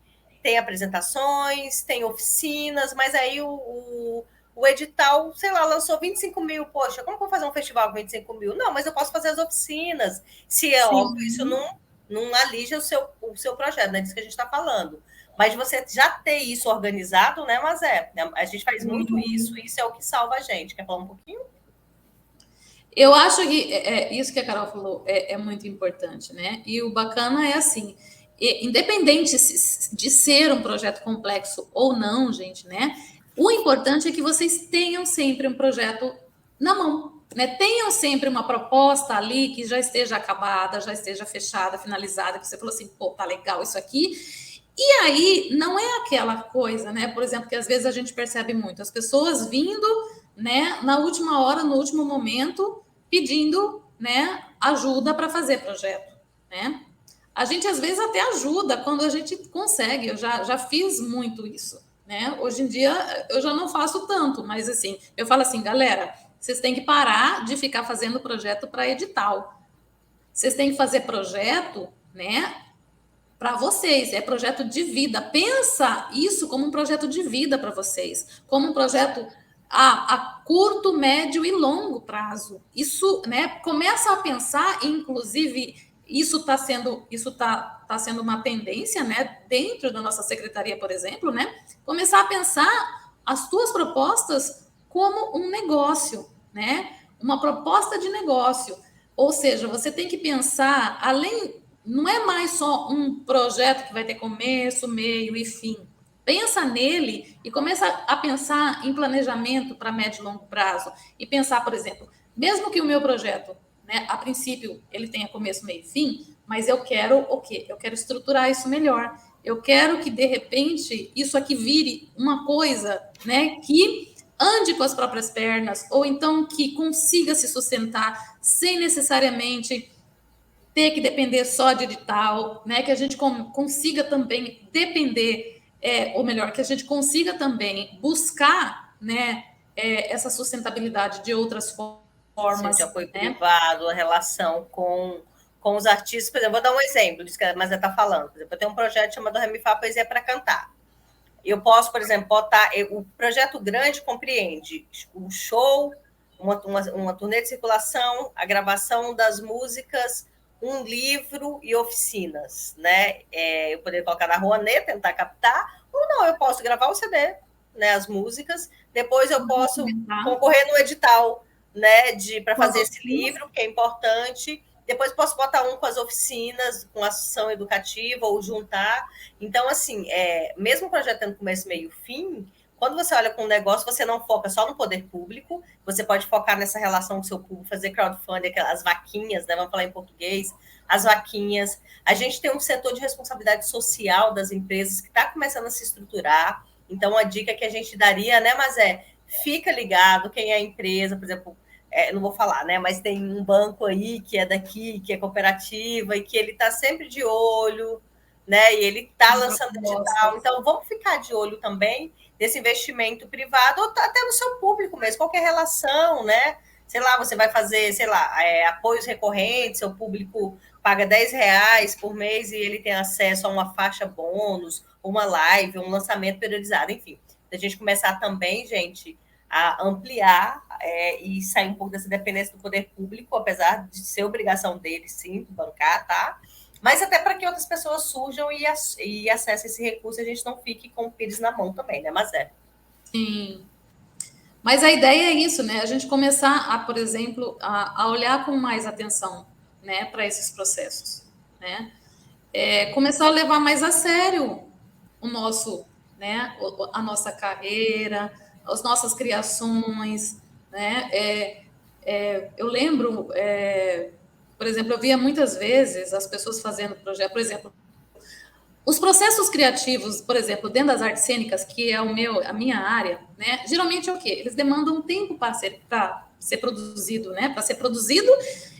apresentações, tem oficinas, mas aí o edital, sei lá, lançou 25 mil. Poxa, como que eu vou fazer um festival com 25 mil? Não, mas eu posso fazer as oficinas. Se é óbvio, isso não alija o seu projeto, não é disso que a gente está falando. Mas você já ter isso organizado, né, Mazé? A gente faz muito isso é o que salva a gente. Quer falar um pouquinho? Eu acho que isso que a Carol falou é muito importante, né? E o bacana é assim, independente de ser um projeto complexo ou não, gente, né? O importante é que vocês tenham sempre um projeto na mão, né? Tenham sempre uma proposta ali que já esteja acabada, já esteja fechada, finalizada, que você falou assim, pô, tá legal isso aqui. E aí, não é aquela coisa, né? Por exemplo, que às vezes a gente percebe muito, as pessoas vindo, né, na última hora, no último momento, pedindo, né, ajuda para fazer projeto, né? A gente às vezes até ajuda quando a gente consegue. Eu já fiz muito isso, né? Hoje em dia eu já não faço tanto, mas assim, eu falo assim, galera, vocês têm que parar de ficar fazendo projeto para edital. Vocês têm que fazer projeto, né, para vocês, é projeto de vida. Pensa isso como um projeto de vida para vocês, como um projeto a curto, médio e longo prazo. Isso, né? Começa a pensar, inclusive, isso está tá sendo uma tendência, né, dentro da nossa secretaria, por exemplo, né, começar a pensar as tuas propostas como um negócio, né, uma proposta de negócio. Ou seja, você tem que pensar, além, não é mais só um projeto que vai ter começo, meio e fim. Pensa nele e começa a pensar em planejamento para médio e longo prazo. E pensar, por exemplo, mesmo que o meu projeto, né, a princípio, ele tenha começo, meio e fim, mas eu quero o quê? Eu quero estruturar isso melhor. Eu quero que, de repente, isso aqui vire uma coisa, né, que ande com as próprias pernas, ou então que consiga se sustentar sem necessariamente ter que depender só de edital, né? Que a gente consiga também depender, ou melhor, que a gente consiga também buscar, né, essa sustentabilidade de outras Sim, de formas, apoio né? privado, a relação com os artistas. Por exemplo, vou dar um exemplo disso que a Mazé está falando. Por exemplo, eu tenho um projeto chamado Remifá Poesia para Cantar. Eu posso, por exemplo, botar. O projeto grande compreende o show, uma turnê de circulação, a gravação das músicas, um livro e oficinas. Né? Eu poderia colocar na Rouanet, tentar captar, ou não, eu posso gravar o CD, né, as músicas, depois eu posso concorrer no edital, né, para fazer esse livro, que é importante. Depois posso botar um com as oficinas, com ação educativa, ou juntar. Então, assim, mesmo o projeto tendo começo, meio e fim, quando você olha com um negócio, você não foca só no poder público, você pode focar nessa relação com o seu público, fazer crowdfunding, as vaquinhas, né, vamos falar em português, as vaquinhas. A gente tem um setor de responsabilidade social das empresas que está começando a se estruturar. Então, a dica que a gente daria, né, mas fica ligado quem é a empresa, por exemplo, não vou falar, né? Mas tem um banco aí que é daqui, que é cooperativa, e que ele está sempre de olho, né? E ele está lançando digital. Então, vamos ficar de olho também desse investimento privado, ou até no seu público mesmo, qualquer relação, né? Sei lá, você vai fazer, sei lá, apoios recorrentes, seu público paga R$10 por mês e ele tem acesso a uma faixa bônus, uma live, um lançamento periodizado, enfim. A gente começar também, gente, a ampliar e sair um pouco dessa dependência do poder público, apesar de ser obrigação dele, sim, bancar, tá? Mas até para que outras pessoas surjam e acessem esse recurso, a gente não fique com o pires na mão também, né, Mazé? Sim. Mas a ideia é isso, né? A gente começar a, por exemplo, a olhar com mais atenção, né, para esses processos, né? Começar a levar mais a sério o nosso, né, a nossa carreira, as nossas criações, né? Eu lembro, por exemplo, eu via muitas vezes as pessoas fazendo projeto, por exemplo, os processos criativos, por exemplo, dentro das artes cênicas, que é a minha área, né? Geralmente é o quê? Eles demandam tempo para ser produzido, né? Para ser produzido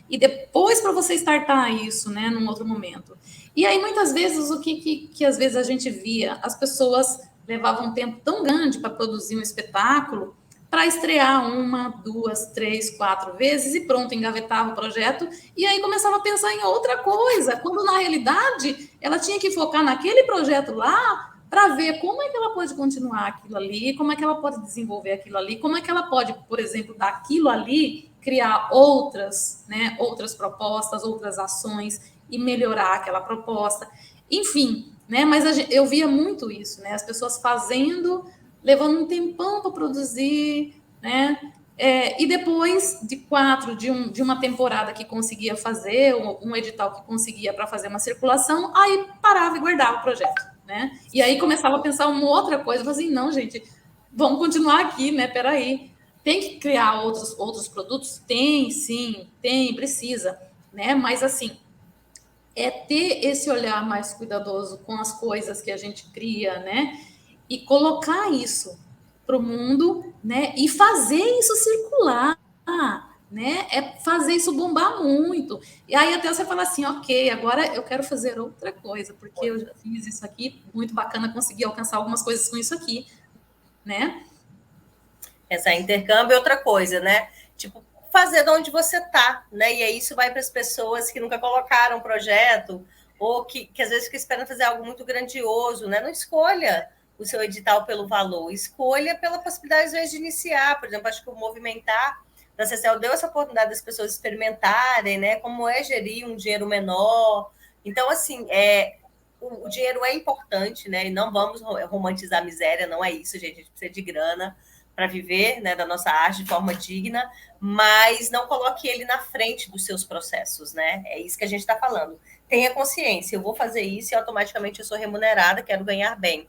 e depois para você startar isso, né? Num outro momento. E aí, muitas vezes, o que às vezes a gente via? As pessoas levavam um tempo tão grande para produzir um espetáculo, para estrear uma, duas, três, quatro vezes e pronto, engavetava o projeto e aí começava a pensar em outra coisa, quando na realidade ela tinha que focar naquele projeto lá para ver como é que ela pode continuar aquilo ali, como é que ela pode desenvolver aquilo ali, como é que ela pode, por exemplo, daquilo ali criar outras, né, outras propostas, outras ações e melhorar aquela proposta. Enfim, né, mas eu via muito isso, né, as pessoas fazendo, levando um tempão para produzir, né? E depois de uma temporada que conseguia fazer, um edital que conseguia para fazer uma circulação, aí parava e guardava o projeto, né? E aí começava a pensar uma outra coisa, assim, não, gente, vamos continuar aqui, né? Peraí, tem que criar outros produtos? Tem, sim, tem, precisa, né? Mas assim, ter esse olhar mais cuidadoso com as coisas que a gente cria, né? E colocar isso para o mundo, né? E fazer isso circular, né? Fazer isso bombar muito. E aí até você fala assim, ok, agora eu quero fazer outra coisa, porque eu já fiz isso aqui, muito bacana, consegui alcançar algumas coisas com isso aqui, né? Essa intercâmbio é outra coisa, né? Tipo, fazer de onde você tá, né? E aí isso vai para as pessoas que nunca colocaram projeto ou que às vezes ficam esperando fazer algo muito grandioso, né? Não escolha o seu edital pelo valor, escolha pela possibilidade, às vezes, de iniciar. Por exemplo, acho que o Movimentar da CCL deu essa oportunidade das pessoas experimentarem, né? Como é gerir um dinheiro menor. Então, assim, o dinheiro é importante, né? E não vamos romantizar a miséria, não é isso, gente. A gente precisa de grana para viver, né, da nossa arte de forma digna, mas não coloque ele na frente dos seus processos, né? É isso que a gente está falando. Tenha consciência, eu vou fazer isso e automaticamente eu sou remunerada, quero ganhar bem.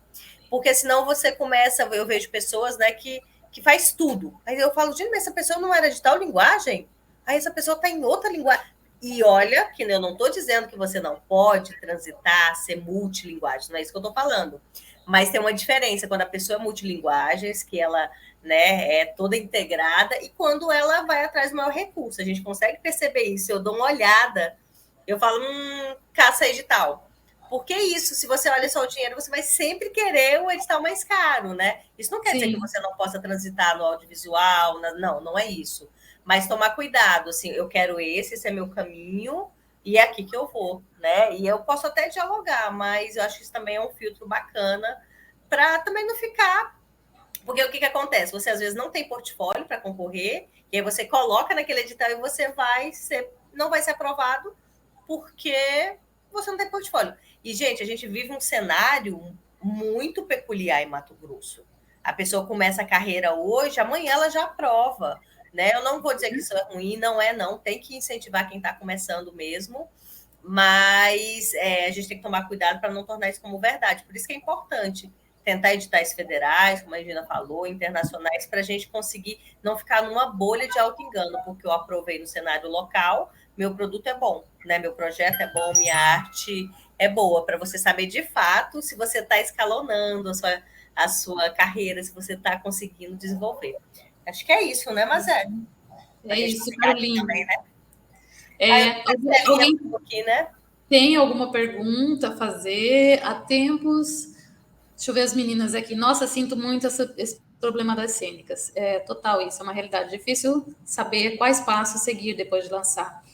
Porque senão você começa, eu vejo pessoas, né, que faz tudo. Aí eu falo, gente, mas essa pessoa não era de tal linguagem? Aí essa pessoa está em outra linguagem. E olha, que eu não estou dizendo que você não pode transitar, ser multilinguagem, não é isso que eu estou falando. Mas tem uma diferença quando a pessoa é multilinguagens, que ela, né, é toda integrada, e quando ela vai atrás do maior recurso. A gente consegue perceber isso. Eu dou uma olhada, eu falo, caça edital. Porque isso, se você olha só o dinheiro, você vai sempre querer o edital mais caro, né? Isso não quer dizer que você não possa transitar no audiovisual, não é isso. Mas tomar cuidado, assim, eu quero esse é meu caminho e é aqui que eu vou, né? E eu posso até dialogar, mas eu acho que isso também é um filtro bacana para também não ficar. Porque o que acontece? Você às vezes não tem portfólio para concorrer, e aí você coloca naquele edital e você não vai ser aprovado porque você não tem portfólio. E, gente, a gente vive um cenário muito peculiar em Mato Grosso. A pessoa começa a carreira hoje, amanhã ela já aprova. Né? Eu não vou dizer que isso é ruim, não. Tem que incentivar quem está começando mesmo, mas a gente tem que tomar cuidado para não tornar isso como verdade. Por isso que é importante tentar editais federais, como a Regina falou, internacionais, para a gente conseguir não ficar numa bolha de auto-engano, porque eu aprovei no cenário local, meu produto é bom, né? Meu projeto é bom, minha arte é boa, para você saber de fato se você está escalonando a sua carreira, se você está conseguindo desenvolver. Acho que é isso, né, Mazé? É isso, Carolina. Também, né? Alguém aqui, né? Tem alguma pergunta a fazer? Há tempos... Deixa eu ver as meninas aqui. Nossa, sinto muito esse problema das cênicas. É total isso, é uma realidade. Difícil saber quais passos seguir depois de lançar.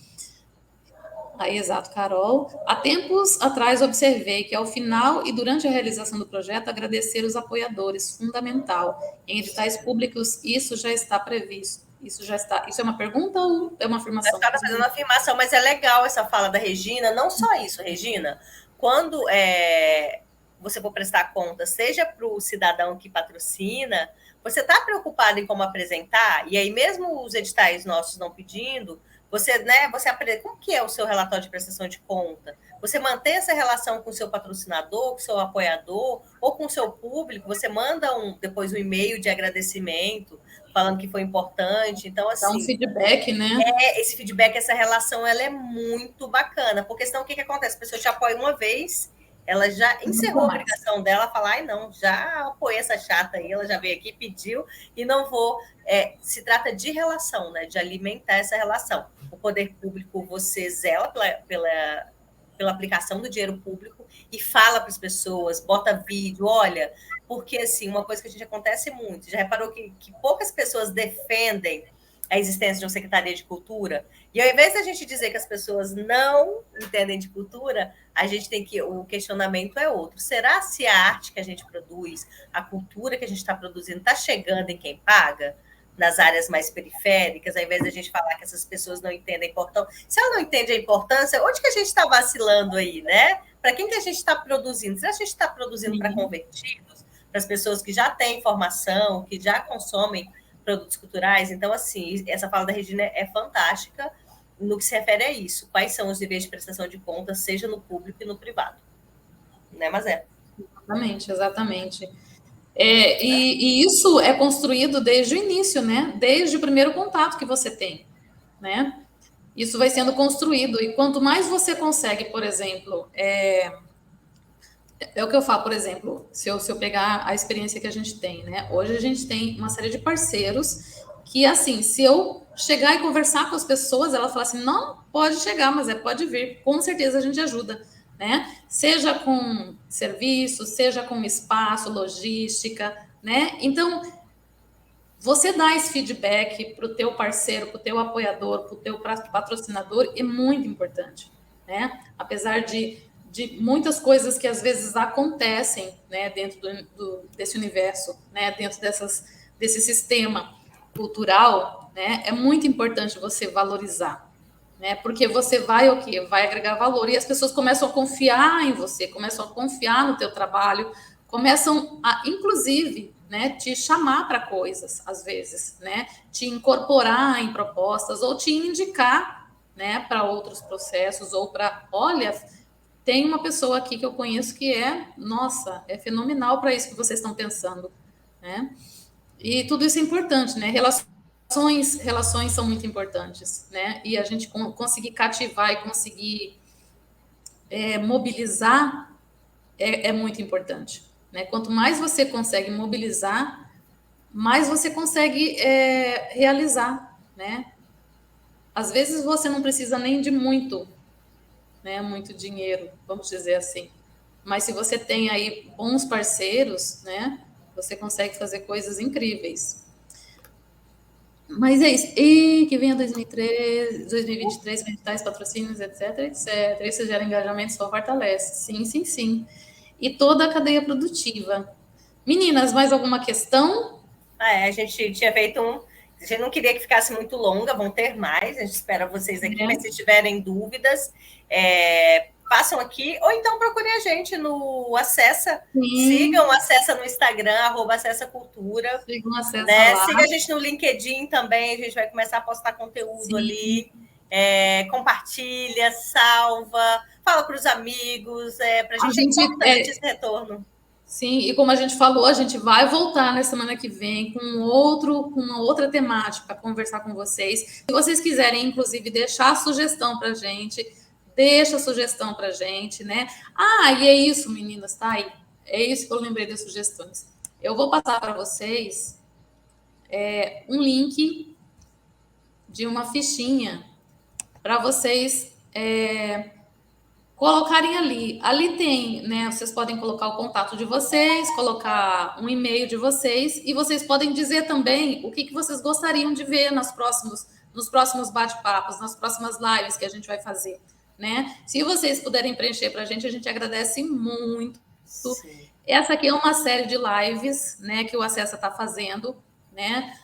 Aí, exato, Carol. Há tempos atrás observei que ao final e durante a realização do projeto, agradecer os apoiadores, fundamental. Em editais públicos, isso já está previsto. Isso é uma pergunta ou é uma afirmação? Está fazendo uma afirmação, mas é legal essa fala da Regina. Não só isso, Regina. Quando você for prestar conta, seja para o cidadão que patrocina, você está preocupado em como apresentar? E aí, mesmo os editais nossos não pedindo, você aprende como que é o seu relatório de prestação de conta. Você mantém essa relação com o seu patrocinador, com o seu apoiador, ou com o seu público, você manda depois um e-mail de agradecimento, falando que foi importante. Então, assim... Dá um feedback, né? Esse feedback, essa relação, ela é muito bacana, porque senão o que acontece? A pessoa te apoia uma vez, ela já encerrou a obrigação dela, falar, não, já apoiei essa chata aí, ela já veio aqui, pediu, e não vou... se trata de relação, né? De alimentar essa relação. O poder público, você zela pela aplicação do dinheiro público e fala para as pessoas, bota vídeo, olha, porque assim, uma coisa que a gente acontece muito, já reparou que poucas pessoas defendem a existência de uma Secretaria de Cultura, e ao invés da gente dizer que as pessoas não entendem de cultura, a gente tem o questionamento é outro. Será se a arte que a gente produz, a cultura que a gente está produzindo, está chegando em quem paga? Nas áreas mais periféricas, ao invés da gente falar que essas pessoas não entendem a importância. Se ela não entende a importância, onde que a gente está vacilando aí, né? Para quem que a gente está produzindo? Será que a gente está produzindo para convertidos? Para as pessoas que já têm formação, que já consomem produtos culturais? Então, assim, essa fala da Regina é fantástica no que se refere a isso. Quais são os níveis de prestação de contas, seja no público e no privado. Né, Mazé? Exatamente. E isso é construído desde o início, né? Desde o primeiro contato que você tem, né? Isso vai sendo construído, e quanto mais você consegue, por exemplo, é o que eu falo, por exemplo, se eu pegar a experiência que a gente tem, né? Hoje a gente tem uma série de parceiros que, assim, se eu chegar e conversar com as pessoas, ela fala assim, não, pode chegar, mas pode vir, com certeza a gente ajuda, né? Seja com serviço, seja com espaço, logística, né? Então, você dá esse feedback para o teu parceiro, para o teu apoiador, para o teu patrocinador é muito importante, né? Apesar de muitas coisas que às vezes acontecem, né, dentro desse universo, né, dentro desse sistema cultural, né, é muito importante você valorizar, né? Porque você vai o quê? Vai agregar valor e as pessoas começam a confiar em você, começam a confiar no teu trabalho, começam a, inclusive, né, te chamar para coisas, às vezes, né? Te incorporar em propostas ou te indicar, né, para outros processos ou para, olha, tem uma pessoa aqui que eu conheço que é, nossa, é fenomenal para isso que vocês estão pensando, né? E tudo isso é importante, né? Relações são muito importantes, né? E a gente conseguir cativar e conseguir mobilizar é muito importante, né? Quanto mais você consegue mobilizar, mais você consegue realizar, né? Às vezes você não precisa nem de muito, né? Muito dinheiro, vamos dizer assim. Mas se você tem aí bons parceiros, né? Você consegue fazer coisas incríveis. Mas é isso. E que venha 2023, 2023, com editais, patrocínios, etc, etc. Isso gera engajamento, só fortalece. Sim, sim, sim. E toda a cadeia produtiva. Meninas, mais alguma questão? A gente tinha feito um. A gente não queria que ficasse muito longa, vão ter mais. A gente espera vocês aqui, mas se tiverem dúvidas, façam aqui, ou então procurem a gente no Acessa. Sigam, acessa no Instagram, @acessacultura. Sigam, acessa né? lá. Siga a gente no LinkedIn também, a gente vai começar a postar conteúdo ali. Compartilha, salva, fala para os amigos, para a gente é importante esse retorno. Sim, e como a gente falou, a gente vai voltar na semana que vem com uma outra temática para conversar com vocês. Se vocês quiserem, inclusive, deixar sugestão para a gente, deixa sugestão para a gente, né? E é isso, meninas, tá aí. É isso que eu lembrei das sugestões. Eu vou passar para vocês um link de uma fichinha para vocês colocarem ali. Ali tem, né? Vocês podem colocar o contato de vocês, colocar um e-mail de vocês, e vocês podem dizer também o que vocês gostariam de ver nos próximos bate-papos, nas próximas lives que a gente vai fazer, né? Se vocês puderem preencher para a gente agradece muito. Sim. Essa aqui é uma série de lives, né, que o Acessa está fazendo, né?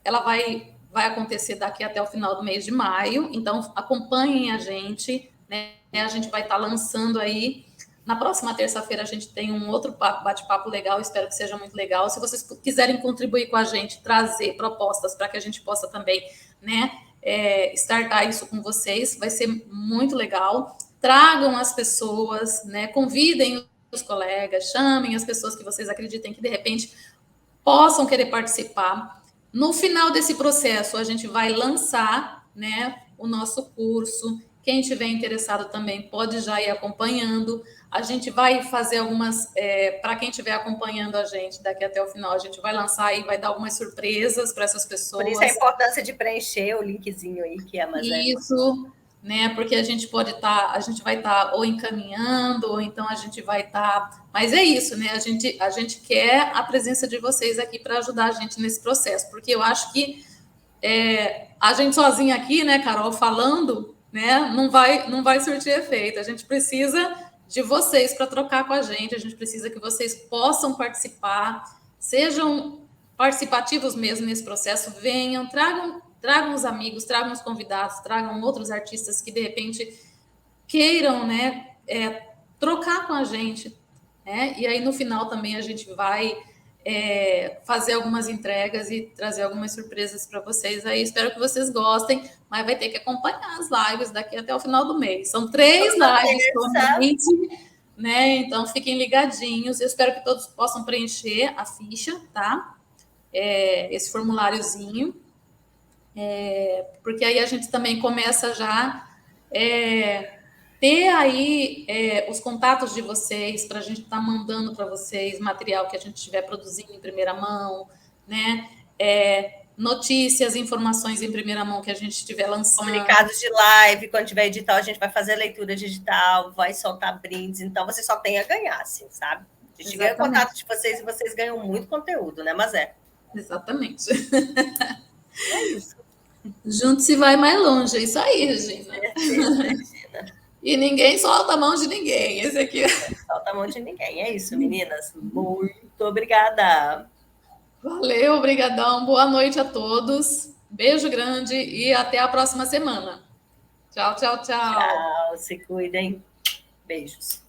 Ela vai acontecer daqui até o final do mês de maio, então acompanhem a gente, né? A gente vai estar lançando aí. Na próxima terça-feira a gente tem um outro bate-papo legal, espero que seja muito legal. Se vocês quiserem contribuir com a gente, trazer propostas para que a gente possa também, né, startar isso com vocês, vai ser muito legal. Tragam as pessoas, né, convidem os colegas, chamem as pessoas que vocês acreditem que de repente possam querer participar. No final desse processo, a gente vai lançar, né, o nosso curso. Quem estiver interessado também pode já ir acompanhando. A gente vai fazer algumas, para quem estiver acompanhando a gente daqui até o final, a gente vai lançar e vai dar algumas surpresas para essas pessoas. Por isso a importância de preencher o linkzinho aí que a Mazé. Isso, né? Porque a gente a gente vai estar ou encaminhando, ou então a gente vai estar. Mas é isso, né? A gente quer a presença de vocês aqui para ajudar a gente nesse processo, porque eu acho que a gente sozinha aqui, né, Carol, falando, né, não vai surtir efeito. A gente precisa de vocês para trocar com a gente precisa que vocês possam participar, sejam participativos mesmo nesse processo, venham, tragam os amigos, tragam os convidados, tragam outros artistas que de repente queiram, né, trocar com a gente, né? E aí no final também a gente vai fazer algumas entregas e trazer algumas surpresas para vocês aí. Espero que vocês gostem, mas vai ter que acompanhar as lives daqui até o final do mês. São 3 lives somente, né? Então fiquem ligadinhos. Eu espero que todos possam preencher a ficha, tá? Esse formuláriozinho. Porque aí a gente também começa já ter aí os contatos de vocês para a gente estar mandando para vocês material que a gente estiver produzindo em primeira mão, né? Notícias, informações em primeira mão que a gente estiver lançando. Comunicados de live, quando tiver edital, a gente vai fazer leitura digital, vai soltar brindes, então você só tem a ganhar, assim, sabe? A gente ganha contato de vocês e vocês ganham muito conteúdo, né, Mazé? Exatamente. É isso. Junto se vai mais longe, é isso aí, Regina. Regina. E ninguém solta a mão de ninguém. Esse aqui. Solta a mão de ninguém. É isso, meninas. Muito obrigada. Valeu, obrigadão. Boa noite a todos. Beijo grande e até a próxima semana. Tchau, tchau, tchau. Tchau, se cuidem. Beijos.